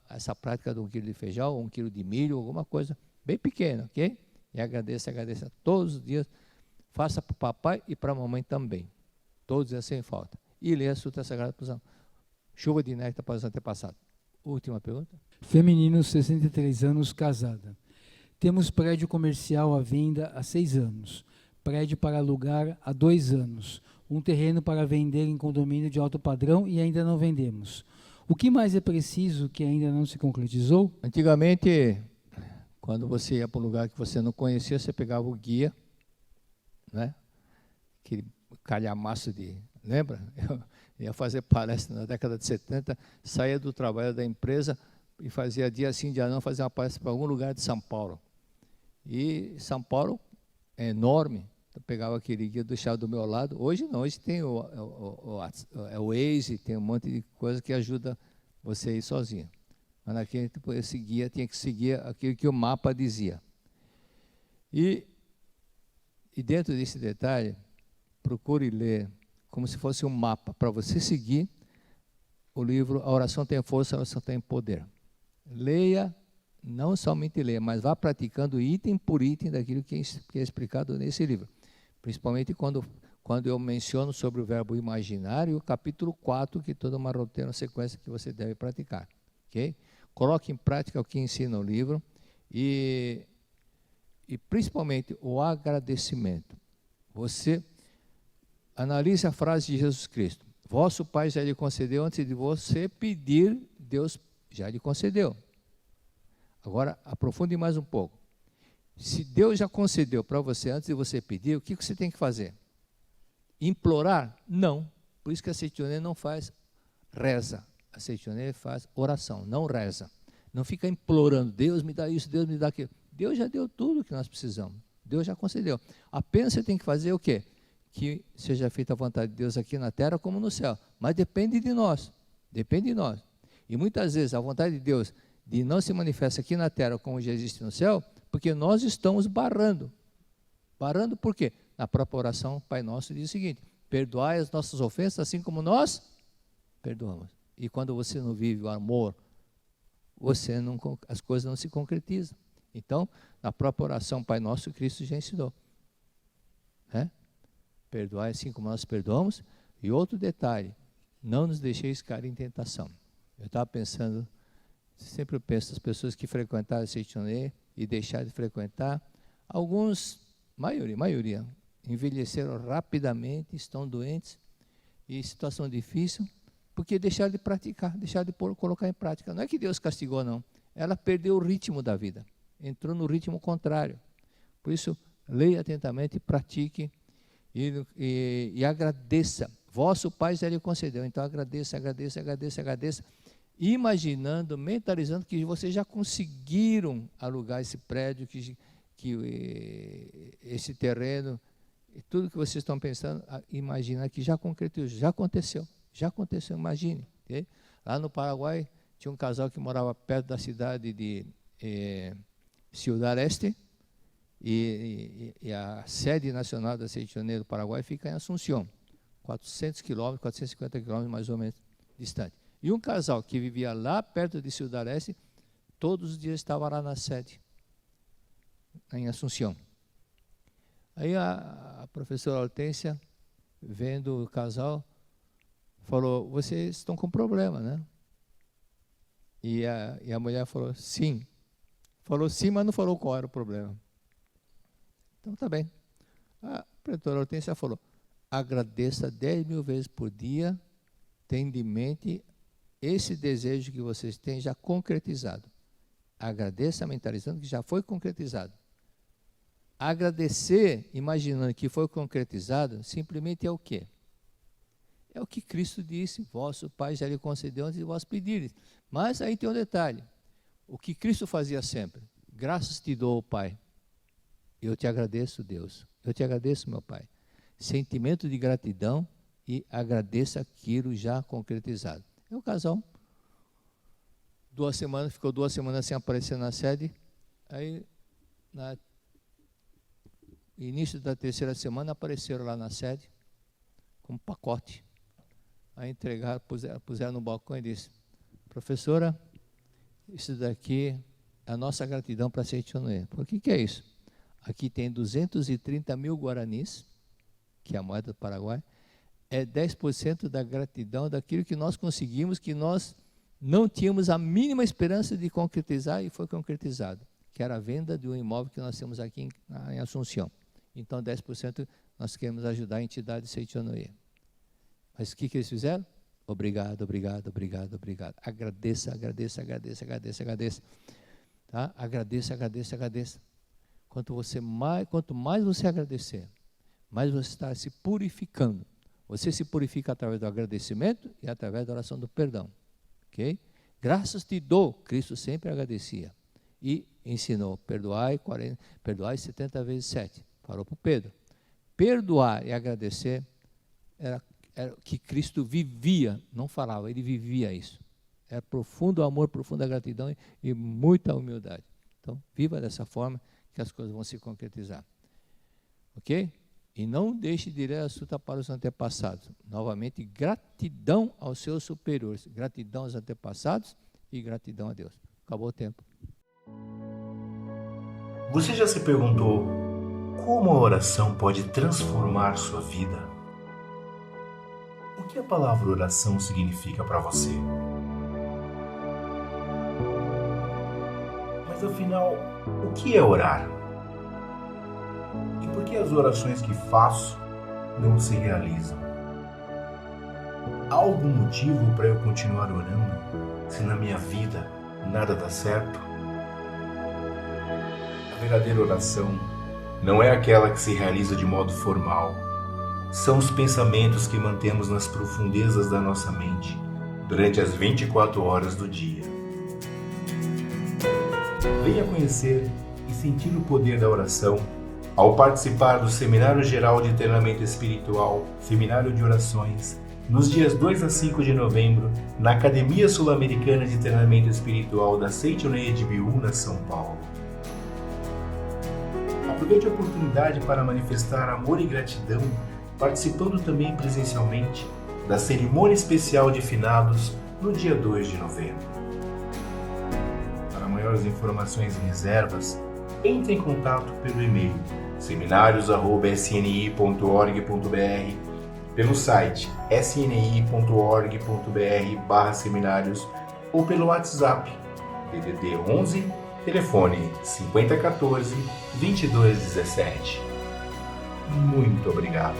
B: essa prática de 1 quilo de feijão, ou 1 quilo de milho, alguma coisa bem pequena, ok? E agradeça todos os dias. Faça para o papai e para a mamãe também. Todos os dias sem falta. E leia a Sutra Sagrada para chuva de néctar para os antepassados. Última pergunta.
C: Feminino, 63 anos, casada. Temos prédio comercial à venda há 6 anos. Prédio para alugar há 2 anos. Um terreno para vender em condomínio de alto padrão e ainda não vendemos. O que mais é preciso que ainda não se concretizou?
B: Antigamente, Quando você ia para um lugar que você não conhecia, você pegava o guia, né? Aquele calhamaço de... Lembra? Eu ia fazer palestra na década de 70, saía do trabalho da empresa e fazia dia sim, dia não, fazia uma palestra para algum lugar de São Paulo. E São Paulo é enorme. Eu pegava aquele guia, deixava do meu lado. Hoje não, hoje tem o Waze, tem um monte de coisa que ajuda você a ir sozinho. Mas naquele tempo esse guia tinha que seguir aquilo que o mapa dizia. E dentro desse detalhe, procure ler como se fosse um mapa para você seguir o livro A Oração Tem Força, a Oração Tem Poder. Leia, não somente leia, mas vá praticando item por item daquilo que é explicado nesse livro. Principalmente quando eu menciono sobre o verbo imaginário, o capítulo 4, que toda uma roteira, uma sequência que você deve praticar. Okay? Coloque em prática o que ensina o livro e principalmente o agradecimento. Você analise a frase de Jesus Cristo. Vosso Pai já lhe concedeu antes de você pedir, Deus já lhe concedeu. Agora, aprofunde mais um pouco. Se Deus já concedeu para você antes de você pedir, o que você tem que fazer? Implorar? Não. Por isso que a Seitonê não faz reza. A Seitonê faz oração, não reza. Não fica implorando, Deus me dá isso, Deus me dá aquilo. Deus já deu tudo o que nós precisamos. Deus já concedeu. Apenas você tem que fazer o quê? Que seja feita a vontade de Deus aqui na terra como no céu. Mas depende de nós. Depende de nós. E muitas vezes a vontade de Deus de não se manifesta aqui na terra como já existe no céu, porque nós estamos barrando. Barrando por quê? Na própria oração, Pai Nosso diz o seguinte: perdoai as nossas ofensas assim como nós perdoamos. E quando você não vive o amor, as coisas não se concretizam. Então, na própria oração, Pai Nosso, Cristo já ensinou. Perdoai assim como nós perdoamos. E outro detalhe, não nos deixeis cair em tentação. Eu estava pensando, sempre penso nas pessoas que frequentaram a Seitonê e deixaram de frequentar. Alguns, maioria, envelheceram rapidamente, estão doentes e em situação difícil, porque deixaram de praticar, deixaram de colocar em prática. Não é que Deus castigou, não. Ela perdeu o ritmo da vida, entrou no ritmo contrário. Por isso, leia atentamente e pratique e agradeça. Vosso Pai já lhe concedeu, então agradeça, imaginando, mentalizando que vocês já conseguiram alugar esse prédio, que esse terreno, e tudo que vocês estão pensando, imagina que já concretizou, já aconteceu, imagine. Okay? Lá no Paraguai, tinha um casal que morava perto da cidade de Ciudad Este, e a sede nacional da Seitonê do Paraguai fica em Assunção, 400 quilômetros, 450 quilômetros mais ou menos distante. E um casal que vivia lá perto de Ciudad Este, todos os dias estava lá na sede, em Assunção. Aí a professora Hortência, vendo o casal, falou: vocês estão com problema, né? E a mulher falou: sim. Falou sim, mas não falou qual era o problema. Então tá bem. A professora Hortência falou: agradeça 10.000 vezes por dia, tendo em mente esse desejo que vocês têm já concretizado. Agradeça mentalizando que já foi concretizado. Agradecer, imaginando que foi concretizado, simplesmente é o quê? É o que Cristo disse: vosso Pai já lhe concedeu antes de vós pedirem. Mas aí tem um detalhe: o que Cristo fazia sempre: graças te dou, Pai. Eu te agradeço, Deus. Eu te agradeço, meu Pai. Sentimento de gratidão e agradeça aquilo já concretizado. É o casal. Ficou 2 semanas sem aparecer na sede. Aí, no início da 3ª semana, apareceram lá na sede com um pacote. Aí entregaram, puseram no balcão e disse: professora, isso daqui é a nossa gratidão para a Seitonê. Por que é isso? Aqui tem 230.000 guaranis, que é a moeda do Paraguai, é 10% da gratidão daquilo que nós conseguimos, que nós não tínhamos a mínima esperança de concretizar, e foi concretizado, que era a venda de um imóvel que nós temos aqui em Assunção. Então 10% nós queremos ajudar a entidade Seitonê. Mas o que eles fizeram? Obrigado. Agradeça. Tá? Agradeça, agradeça, agradeça. Quanto mais você agradecer, mais você está se purificando. Você se purifica através do agradecimento e através da oração do perdão. Ok? Graças te dou, Cristo sempre agradecia. E ensinou, perdoai 70 vezes 7. Falou para o Pedro. Perdoar e agradecer era o que Cristo vivia, não falava, ele vivia isso. Era profundo amor, profunda gratidão e muita humildade. Então, viva dessa forma que as coisas vão se concretizar. Ok? E não deixe de ler a suta para os antepassados. Novamente, gratidão aos seus superiores, gratidão aos antepassados e gratidão a Deus. Acabou o tempo.
D: Você já se perguntou como a oração pode transformar sua vida? O que a palavra oração significa para você? Mas afinal, o que é orar? E por que as orações que faço não se realizam? Há algum motivo para eu continuar orando se na minha vida nada dá certo? A verdadeira oração não é aquela que se realiza de modo formal. São os pensamentos que mantemos nas profundezas da nossa mente durante as 24 horas do dia. Venha conhecer e sentir o poder da oração ao participar do Seminário Geral de Treinamento Espiritual, Seminário de Orações, nos dias 2 a 5 de novembro, na Academia Sul-Americana de Treinamento Espiritual da Seitonei de Biúna, São Paulo. Aproveite a oportunidade para manifestar amor e gratidão, participando também presencialmente da cerimônia especial de finados no dia 2 de novembro. Para maiores informações e reservas, entre em contato pelo e-mail seminarios@sni.org.br, pelo site sni.org.br/seminários ou pelo WhatsApp DDD 11 telefone 5014-2217. Muito obrigado.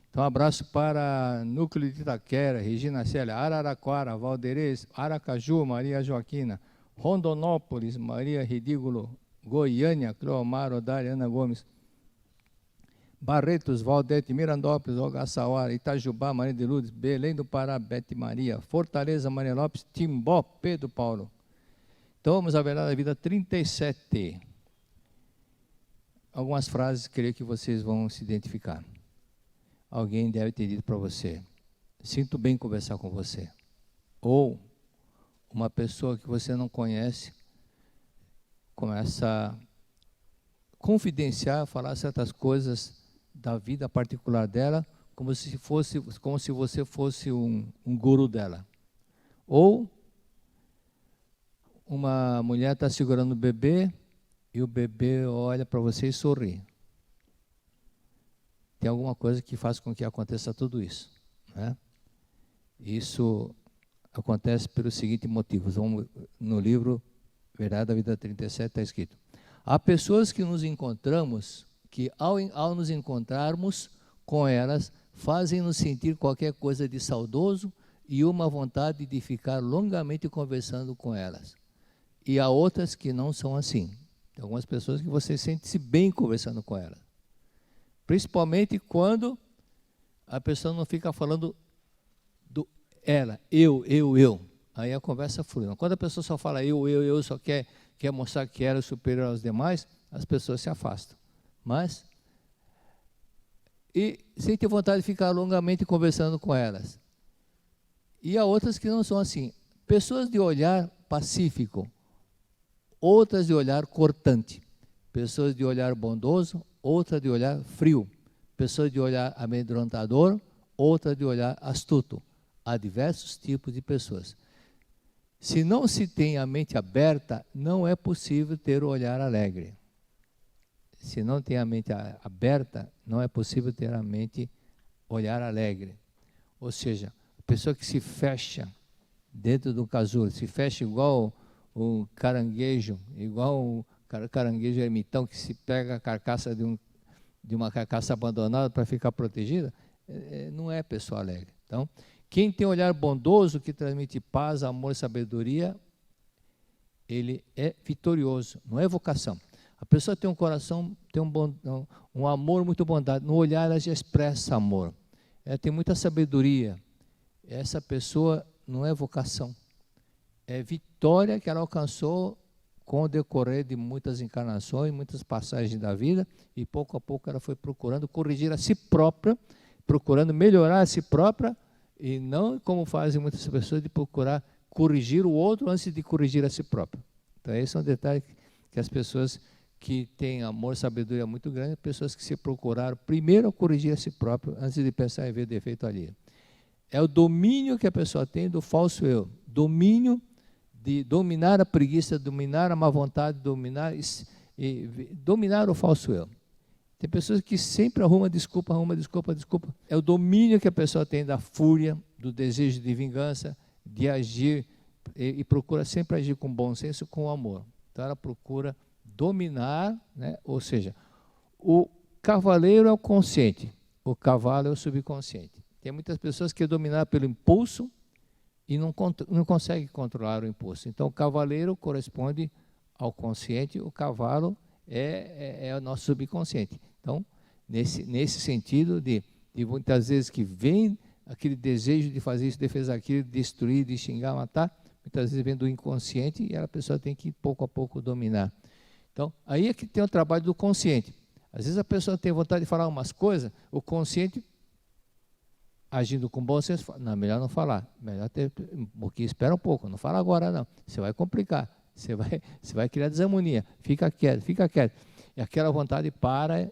B: Então, um abraço para Núcleo de Itaquera, Regina Célia, Araraquara, Valderez, Aracaju, Maria Joaquina, Rondonópolis, Maria Ridígulo, Goiânia, Cleomar, Odália, Ana Gomes, Barretos, Valdete, Mirandópolis, Ogaçauara, Itajubá, Maria de Lourdes, Belém do Pará, Bete Maria, Fortaleza, Maria Lopes, Timbó, Pedro Paulo. Então vamos à verdade da vida 37. Algumas frases, creio que vocês vão se identificar. Alguém deve ter dito para você: sinto bem conversar com você. Ou uma pessoa que você não conhece começa a confidenciar, falar certas coisas da vida particular dela, como se você fosse um guru dela. Ou uma mulher está segurando o bebê e o bebê olha para você e sorri. Tem alguma coisa que faz com que aconteça tudo isso, né? Isso acontece pelos seguintes motivos. No livro Verdade da Vida 37 está escrito: há pessoas que nos encontramos, que ao nos encontrarmos com elas, fazem-nos sentir qualquer coisa de saudoso e uma vontade de ficar longamente conversando com elas. E há outras que não são assim. Tem algumas pessoas que você sente-se bem conversando com elas. Principalmente quando a pessoa não fica falando do ela, eu. Aí a conversa flui. Quando a pessoa só fala eu, só quer mostrar que ela é superior aos demais, as pessoas se afastam. E sente vontade de ficar longamente conversando com elas. E há outras que não são assim. Pessoas de olhar pacífico, outras de olhar cortante. Pessoas de olhar bondoso, outra de olhar frio, pessoa de olhar amedrontador, outra de olhar astuto. Há diversos tipos de pessoas. Se não se tem a mente aberta, não é possível ter o olhar alegre. Se não tem a mente aberta, não é possível ter a mente olhar alegre. Ou seja, a pessoa que se fecha dentro do casulo, se fecha igual o caranguejo, igual o caranguejo ermitão que se pega a carcaça de uma carcaça abandonada para ficar protegida, não é pessoa alegre. Então, quem tem olhar bondoso, que transmite paz, amor e sabedoria, ele é vitorioso, não é vocação. A pessoa tem um coração, tem um amor muito bondade. No olhar ela já expressa amor. Ela tem muita sabedoria. Essa pessoa não é vocação. É vitória que ela alcançou com o decorrer de muitas encarnações, muitas passagens da vida, e pouco a pouco ela foi procurando corrigir a si própria, procurando melhorar a si própria, e não como fazem muitas pessoas de procurar corrigir o outro antes de corrigir a si próprio. Então esse é um detalhe que as pessoas que têm amor, sabedoria muito grande, pessoas que se procuraram primeiro corrigir a si próprio antes de pensar em ver defeito ali. É o domínio que a pessoa tem do falso eu, domínio de dominar a preguiça, dominar a má vontade, dominar o falso eu. Tem pessoas que sempre arrumam desculpa. É o domínio que a pessoa tem da fúria, do desejo de vingança, de agir, e procura sempre agir com bom senso, com amor. Então ela procura dominar, né? Ou seja, o cavaleiro é o consciente, o cavalo é o subconsciente. Tem muitas pessoas que dominam pelo impulso e não conseguem controlar o impulso. Então o cavaleiro corresponde ao consciente, o cavalo é o nosso subconsciente. Então, nesse sentido de muitas vezes que vem aquele desejo de fazer isso, de fazer aquilo, de destruir, de xingar, matar, muitas vezes vem do inconsciente e a pessoa tem que pouco a pouco dominar. Então, aí é que tem o trabalho do consciente. Às vezes a pessoa tem vontade de falar umas coisas, o consciente, agindo com bom senso, fala, não, melhor não falar, melhor ter um pouquinho, espera um pouco, não fala agora não, você vai complicar, você vai criar desarmonia, fica quieto. E aquela vontade para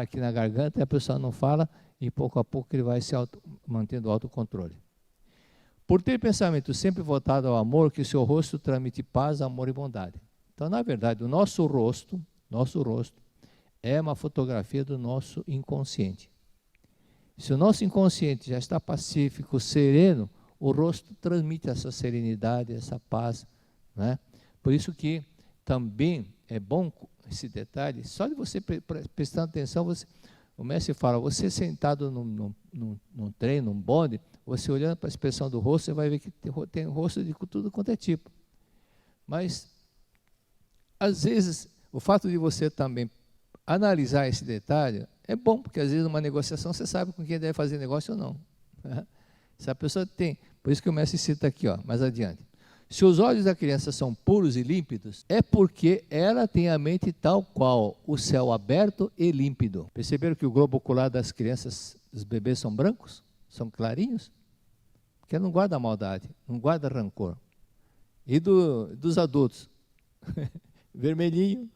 B: aqui na garganta, e a pessoa não fala, e pouco a pouco ele vai se mantendo o autocontrole. Por ter pensamento sempre voltado ao amor, que o seu rosto transmite paz, amor e bondade. Então, na verdade, o nosso rosto é uma fotografia do nosso inconsciente. Se o nosso inconsciente já está pacífico, sereno, o rosto transmite essa serenidade, essa paz, né? Por isso que também é bom esse detalhe, só de você prestando atenção, o mestre fala, você sentado num trem, num bonde, você olhando para a expressão do rosto, você vai ver que tem rosto de tudo quanto é tipo. Mas, às vezes, o fato de você também analisar esse detalhe é bom, porque às vezes numa negociação você sabe com quem deve fazer negócio ou não. Se a pessoa tem, por isso que o mestre cita aqui, mais adiante. Se os olhos da criança são puros e límpidos, é porque ela tem a mente tal qual o céu aberto e límpido. Perceberam que o globo ocular das crianças, dos bebês, são brancos? São clarinhos? Porque ela não guarda maldade, não guarda rancor. E dos adultos? Vermelhinho,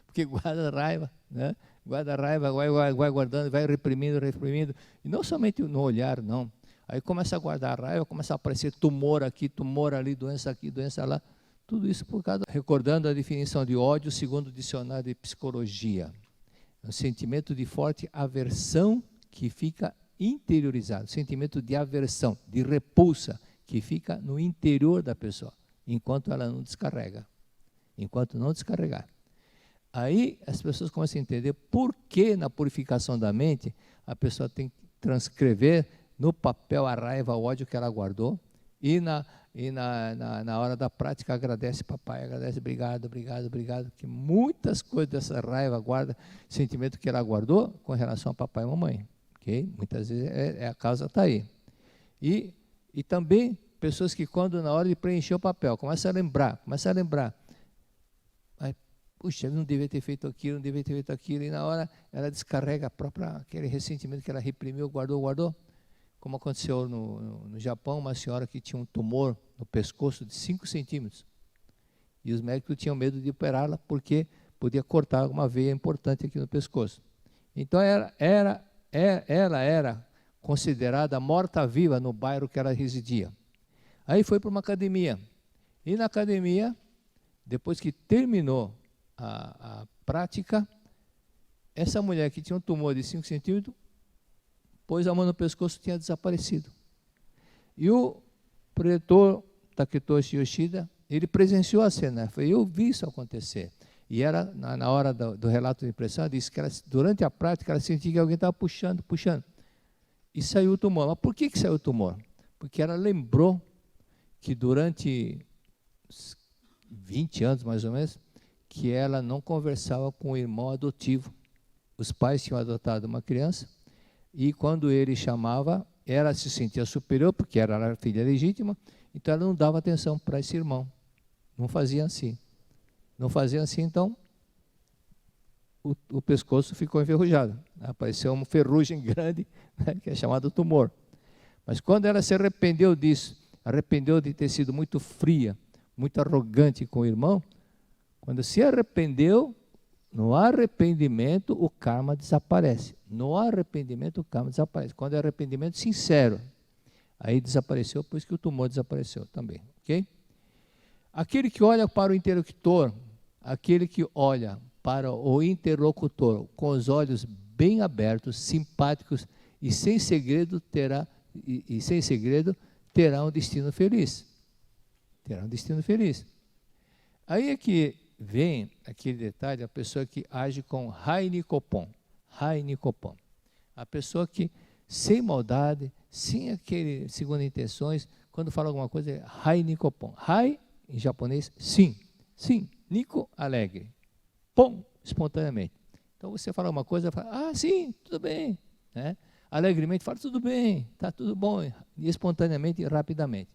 B: porque guarda raiva, né? Guarda raiva, vai guardando, vai reprimindo. E não somente no olhar, não. Aí começa a guardar raiva, começa a aparecer tumor aqui, tumor ali, doença aqui, doença lá. Tudo isso por causa, recordando a definição de ódio segundo o dicionário de psicologia. É um sentimento de forte aversão que fica interiorizado. Sentimento de aversão, de repulsa, que fica no interior da pessoa, enquanto ela não descarrega. Enquanto não descarregar. Aí as pessoas começam a entender por que na purificação da mente a pessoa tem que transcrever no papel a raiva, o ódio que ela guardou, e na hora da prática agradece papai, agradece, obrigado, que muitas coisas dessa raiva guarda, sentimento que ela guardou com relação a papai e mamãe, ok? Muitas vezes a causa está aí. E também pessoas que quando na hora de preencher o papel, começa a lembrar, puxa, eu não devia ter feito aquilo, e na hora ela descarrega aquele ressentimento que ela reprimiu, guardou, como aconteceu no Japão, uma senhora que tinha um tumor no pescoço de 5 centímetros, e os médicos tinham medo de operá-la, porque podia cortar uma veia importante aqui no pescoço. Então ela era considerada morta-viva no bairro que ela residia. Aí foi para uma academia, e na academia, depois que terminou a prática, essa mulher que tinha um tumor de 5 centímetros, pôs a mão no pescoço e tinha desaparecido. E o preletor Taketoshi Yoshida, ele presenciou a cena, eu vi isso acontecer. E ela, na hora do relato de impressão, ela disse que durante a prática ela sentia que alguém estava puxando. E saiu o tumor. Mas por que saiu o tumor? Porque ela lembrou que durante 20 anos, mais ou menos, que ela não conversava com o irmão adotivo. Os pais tinham adotado uma criança e quando ele chamava, ela se sentia superior, porque era a filha legítima, então ela não dava atenção para esse irmão. Não fazia assim. Não fazia assim, então o pescoço ficou enferrujado. Apareceu uma ferrugem grande, né, que é chamado tumor. Mas quando ela se arrependeu disso, arrependeu de ter sido muito fria, muito arrogante com o irmão, quando se arrependeu, no arrependimento o karma desaparece. No arrependimento o karma desaparece. Quando é arrependimento sincero, aí desapareceu, por isso que o tumor desapareceu também. Ok? Aquele que olha para o interlocutor, aquele que olha para o interlocutor com os olhos bem abertos, simpáticos e sem segredo terá um destino feliz. Terá um destino feliz. Aí é que vem aquele detalhe, a pessoa que age com Rainikoppon. A pessoa que, sem maldade, sem aquele segundo intenções, quando fala alguma coisa, é Rainikoppon. Rai, em japonês, sim. Sim. Niko, alegre. Pon, espontaneamente. Então você fala uma coisa, fala, sim, tudo bem. Né? Alegremente fala, tudo bem, está tudo bom. E espontaneamente e rapidamente.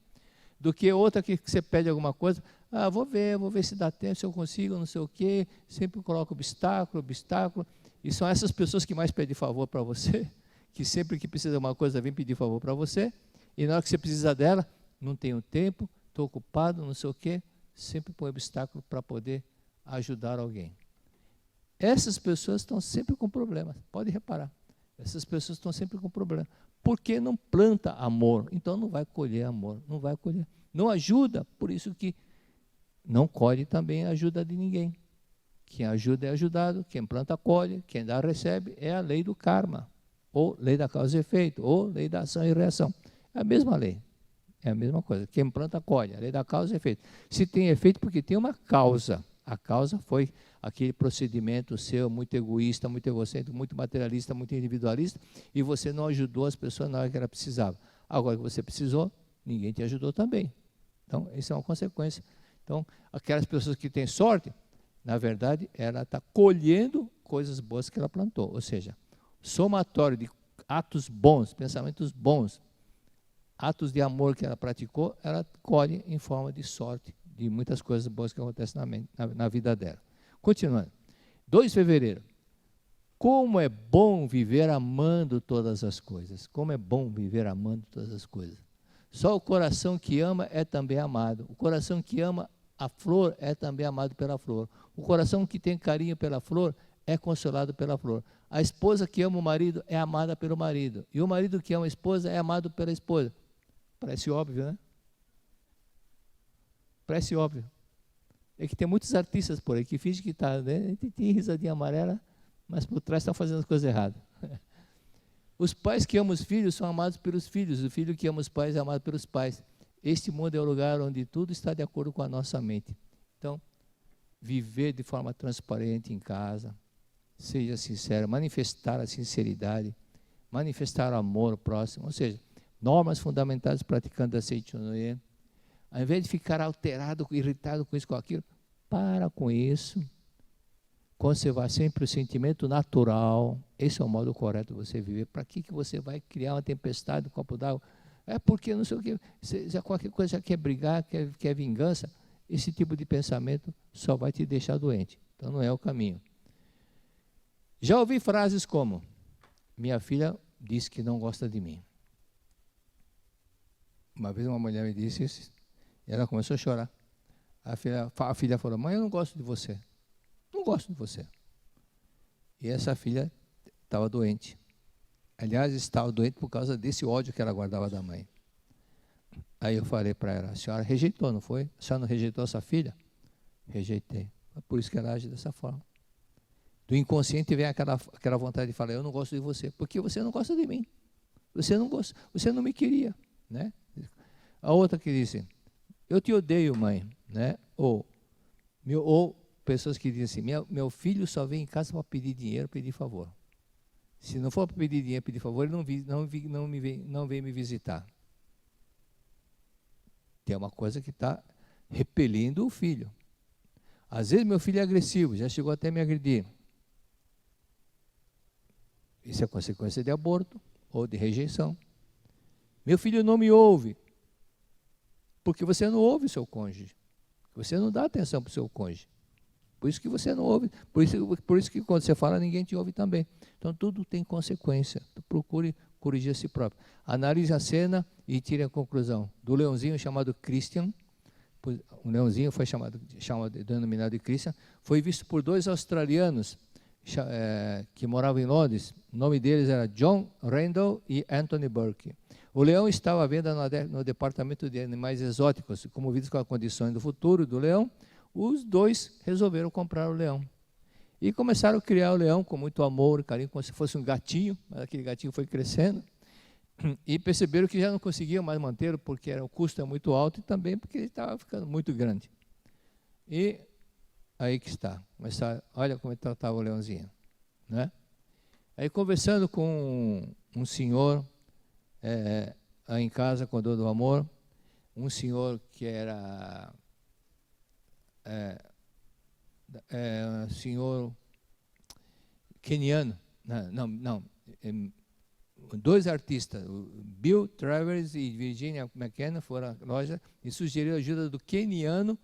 B: Do que outra que você pede alguma coisa, vou ver se dá tempo, se eu consigo, não sei o quê, sempre coloca obstáculo, e são essas pessoas que mais pedem favor para você, que sempre que precisa de uma coisa, vem pedir favor para você, e na hora que você precisa dela, não tenho tempo, estou ocupado, não sei o quê, sempre põe obstáculo para poder ajudar alguém. Essas pessoas estão sempre com problemas, pode reparar, essas pessoas estão sempre com problemas. Porque não planta amor, então não vai colher amor, não vai colher. Não ajuda, por isso que não colhe também a ajuda de ninguém. Quem ajuda é ajudado, quem planta colhe, quem dá recebe, é a lei do karma, ou lei da causa e efeito, ou lei da ação e reação. É a mesma lei, é a mesma coisa. Quem planta colhe, a lei da causa e efeito. Se tem efeito, porque tem uma causa. A causa foi aquele procedimento seu, muito egoísta, muito egocêntrico, muito materialista, muito individualista, e você não ajudou as pessoas na hora que ela precisava. Agora que você precisou, ninguém te ajudou também. Então, isso é uma consequência. Então, aquelas pessoas que têm sorte, na verdade, ela está colhendo coisas boas que ela plantou. Ou seja, somatório de atos bons, pensamentos bons, atos de amor que ela praticou, ela colhe em forma de sorte, de muitas coisas boas que acontecem na vida dela. Continuando. 2 de fevereiro. Como é bom viver amando todas as coisas. Como é bom viver amando todas as coisas. Só o coração que ama é também amado. O coração que ama a flor é também amado pela flor. O coração que tem carinho pela flor é consolado pela flor. A esposa que ama o marido é amada pelo marido. E o marido que ama a esposa é amado pela esposa. Parece óbvio, né? Parece óbvio. É que tem muitos artistas por aí que fingem que está, né? Tem risadinha amarela, mas por trás estão fazendo as coisas erradas. Os pais que amam os filhos são amados pelos filhos. O filho que ama os pais é amado pelos pais. Este mundo é o lugar onde tudo está de acordo com a nossa mente. Então, viver de forma transparente em casa, seja sincero, manifestar a sinceridade, manifestar o amor ao próximo, ou seja, normas fundamentais praticando a Seichonoye. Ao invés de ficar alterado, irritado com isso, com aquilo, para com isso. Conservar sempre o sentimento natural. Esse é o modo correto de você viver. Para que você vai criar uma tempestade, um copo d'água? É porque não sei o que, se qualquer coisa já quer brigar, quer vingança. Esse tipo de pensamento só vai te deixar doente. Então não é o caminho. Já ouvi frases como: minha filha disse que não gosta de mim. Uma vez uma mulher me disse isso, e ela começou a chorar. A filha falou: mãe, eu não gosto de você. Não gosto de você. E essa filha estava doente. Aliás, estava doente por causa desse ódio que ela guardava da mãe. Aí eu falei para ela: a senhora rejeitou, não foi? A senhora não rejeitou essa filha? Rejeitei. É por isso que ela age dessa forma. Do inconsciente vem aquela vontade de falar: eu não gosto de você, porque você não gosta de mim. Você não gosta, você não me queria, né? A outra que disse: eu te odeio, mãe, né? Ou pessoas que dizem assim, meu filho só vem em casa para pedir dinheiro, pedir favor. Se não for para pedir dinheiro, pedir favor, ele não vem me visitar. Tem uma coisa que está repelindo o filho. Às vezes meu filho é agressivo, já chegou até me agredir. Isso é consequência de aborto ou de rejeição. Meu filho não me ouve, porque você não ouve o seu cônjuge. Você não dá atenção para o seu cônjuge. Por isso que você não ouve, por isso que quando você fala, ninguém te ouve também. Então tudo tem consequência. Procure corrigir a si próprio. Analise a cena e tire a conclusão. Do leãozinho chamado Christian, o leãozinho foi denominado de Christian, foi visto por 2 australianos que moravam em Londres. O nome deles era John Randall e Anthony Burke. O leão estava à venda no departamento de animais exóticos. Comovidos com as condições do futuro do leão, os 2 resolveram comprar o leão. E começaram a criar o leão com muito amor e carinho, como se fosse um gatinho, mas aquele gatinho foi crescendo. E perceberam que já não conseguiam mais mantê-lo, porque o custo é muito alto e também porque ele estava ficando muito grande. E aí que está. Olha como ele tratava o leãozinho. Né? Aí conversando com um senhor em casa, com a dor do amor, um senhor que era senhor queniano, não, 2 artistas, Bill Travers e Virginia McKenna, foram à loja e sugeriram a ajuda do queniano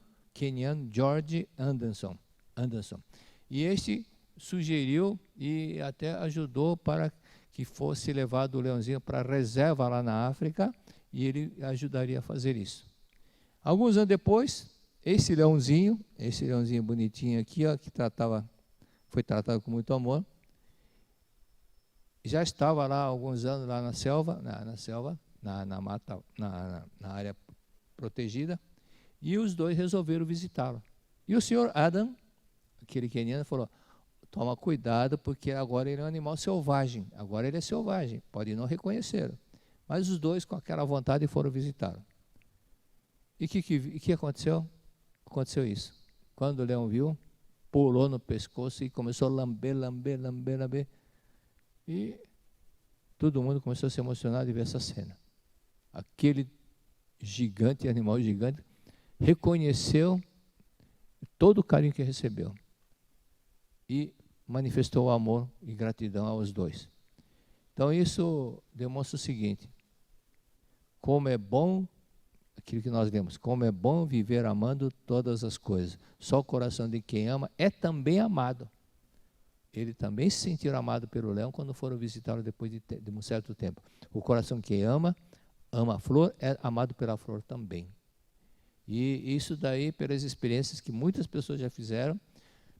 B: George Anderson. E este sugeriu e até ajudou para que fosse levado o leãozinho para a reserva lá na África, e ele ajudaria a fazer isso. Alguns anos depois, esse leãozinho bonitinho aqui, ó, que foi tratado com muito amor, já estava lá há alguns anos lá na selva, na mata, na área protegida, e os 2 resolveram visitá-lo. E o senhor Adam, aquele queniano, falou: toma cuidado, porque agora ele é um animal selvagem, agora ele é selvagem, pode não reconhecê-lo. Mas os 2, com aquela vontade, foram visitá-lo. E o que aconteceu? Aconteceu isso. Quando o leão viu, pulou no pescoço e começou a lamber. E todo mundo começou a se emocionar de ver essa cena. Aquele animal gigante, reconheceu todo o carinho que recebeu e manifestou amor e gratidão aos 2. Então isso demonstra o seguinte: como é bom, aquilo que nós lemos, como é bom viver amando todas as coisas. Só o coração de quem ama é também amado. Ele também se sentiu amado pelo leão quando foram visitá-lo depois de um certo tempo. O coração que ama a flor, é amado pela flor também. E isso daí, pelas experiências que muitas pessoas já fizeram,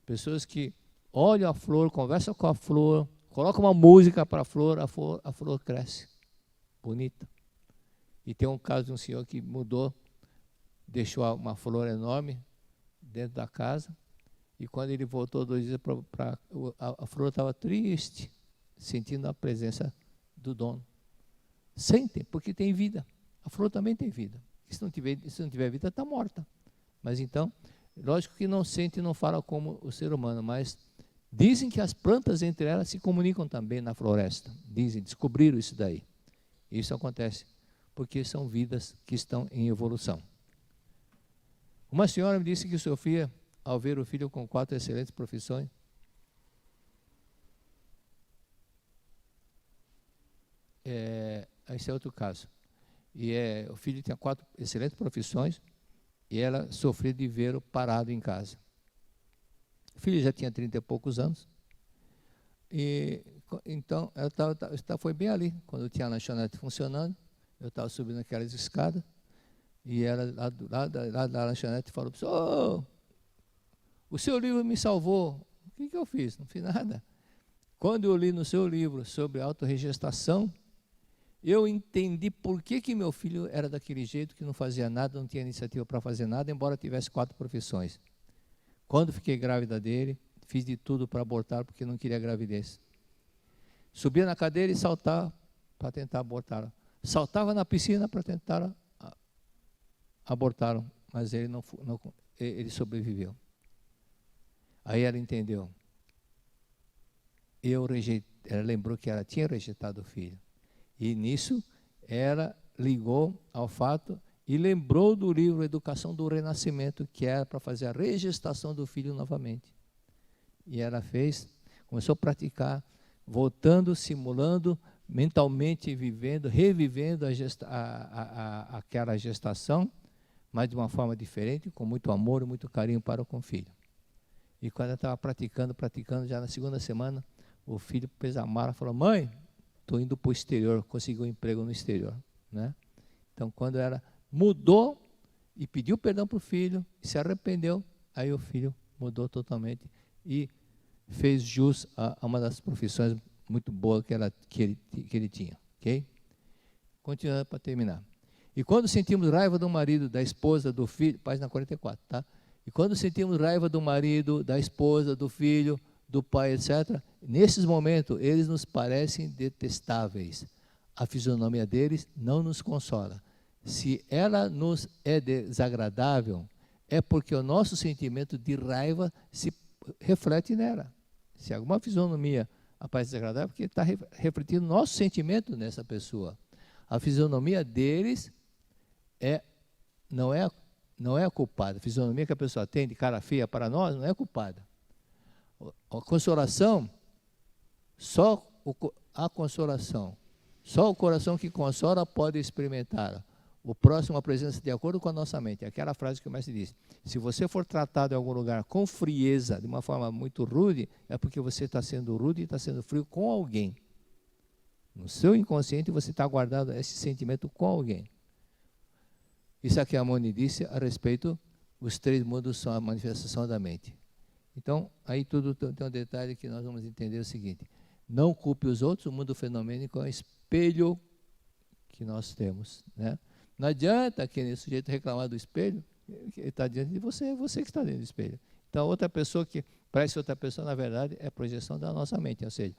B: pessoas que olham a flor, conversam com a flor, colocam uma música para a flor cresce, bonita. E tem um caso de um senhor que mudou, deixou uma flor enorme dentro da casa, e quando ele voltou 2 dias, a flor estava triste, sentindo a presença do dono. Sentem, porque tem vida. A flor também tem vida. Se não tiver vida, está morta. Mas então, lógico que não sente e não fala como o ser humano, mas dizem que as plantas entre elas se comunicam também na floresta. Descobriram isso daí. Isso acontece porque são vidas que estão em evolução. Uma senhora me disse que sofria ao ver o filho com 4 excelentes profissões. Esse é outro caso. O filho tinha 4 excelentes profissões e ela sofria de vê-lo parado em casa. O filho já tinha 30 e poucos anos. E então, ela foi bem ali, quando tinha a lanchonete funcionando. Eu estava subindo aquelas escadas e ela lá da lanchonete falou: o seu livro me salvou. O que eu fiz? Não fiz nada. Quando eu li no seu livro sobre autorregestação, eu entendi por que meu filho era daquele jeito, que não fazia nada, não tinha iniciativa para fazer nada, embora tivesse 4 profissões. Quando fiquei grávida dele, fiz de tudo para abortar, porque não queria gravidez. Subia na cadeira e saltava para tentar abortá-la. Saltava na piscina para tentar abortá-lo, mas ele sobreviveu. Aí ela entendeu. Ela lembrou que ela tinha rejeitado o filho. E nisso, ela ligou ao fato e lembrou do livro Educação do Renascimento, que era para fazer a regestação do filho novamente. E ela começou a praticar, voltando, simulando, mentalmente vivendo, revivendo aquela gestação, mas de uma forma diferente, com muito amor e muito carinho para com o filho. E quando ela estava praticando, já na segunda semana, o filho fez a mala e falou: mãe, estou indo para o exterior, conseguiu um emprego no exterior. Né? Então, quando ela mudou e pediu perdão para o filho, e se arrependeu, aí o filho mudou totalmente e fez jus a uma das profissões muito boas que ele tinha. Okay? Continuando para terminar. E quando sentimos raiva do marido, da esposa, do filho, página 44, tá? E quando sentimos raiva do marido, da esposa, do filho, do pai, etc., nesses momentos eles nos parecem detestáveis. A fisionomia deles não nos consola. Se ela nos é desagradável, é porque o nosso sentimento de raiva se reflete nela. Se alguma fisionomia aparece desagradável, é porque está refletindo nosso sentimento nessa pessoa. A fisionomia deles não é a culpada. A fisionomia que a pessoa tem de cara feia para nós não é culpada. A consolação, só a consolação, só o coração que consola pode experimentar. O próximo, a presença de acordo com a nossa mente. Aquela frase que o mestre disse: se você for tratado em algum lugar com frieza, de uma forma muito rude, é porque você está sendo rude e está sendo frio com alguém. No seu inconsciente você está guardando esse sentimento com alguém. Isso aqui a Moni disse a respeito, os 3 mundos são a manifestação da mente. Então, aí tudo tem um detalhe que nós vamos entender o seguinte: não culpe os outros, o mundo fenomênico é um espelho que nós temos, né? Não adianta aquele sujeito reclamar do espelho, ele está diante de você, é você que está dentro do espelho. Então, outra pessoa que parece outra pessoa, na verdade, é a projeção da nossa mente, ou seja,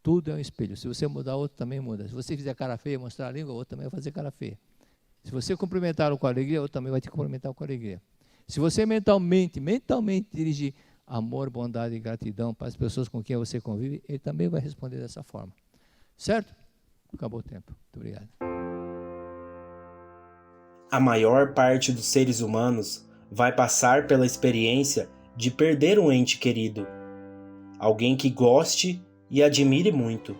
B: tudo é um espelho. Se você mudar, o outro também muda. Se você fizer cara feia, mostrar a língua, o outro também vai fazer cara feia. Se você cumprimentar com alegria, o outro também vai te cumprimentar com alegria. Se você mentalmente dirigir amor, bondade e gratidão para as pessoas com quem você convive, ele também vai responder dessa forma. Certo? Acabou o tempo. Muito obrigado.
E: A maior parte dos seres humanos vai passar pela experiência de perder um ente querido, alguém que goste e admire muito.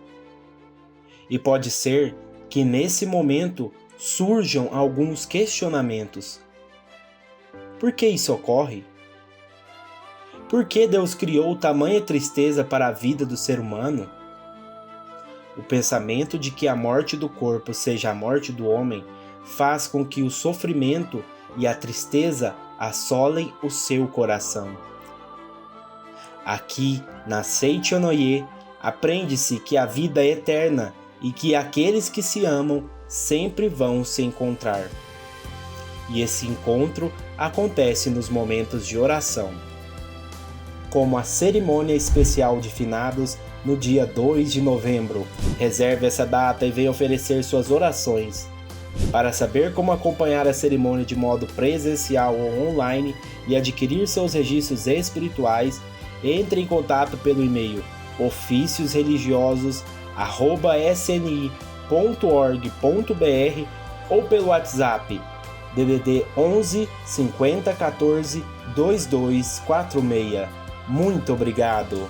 E: E pode ser que nesse momento surjam alguns questionamentos. Por que isso ocorre? Por que Deus criou tamanha tristeza para a vida do ser humano? O pensamento de que a morte do corpo seja a morte do homem faz com que o sofrimento e a tristeza assolem o seu coração. Aqui, na Seicho no Ie, aprende-se que a vida é eterna e que aqueles que se amam sempre vão se encontrar. E esse encontro acontece nos momentos de oração, como a cerimônia especial de finados no dia 2 de novembro. Reserve essa data e venha oferecer suas orações. Para saber como acompanhar a cerimônia de modo presencial ou online e adquirir seus registros espirituais, entre em contato pelo e-mail oficiosreligiosos@sni.org.br ou pelo WhatsApp DDD 11 50 14 2246. Muito obrigado!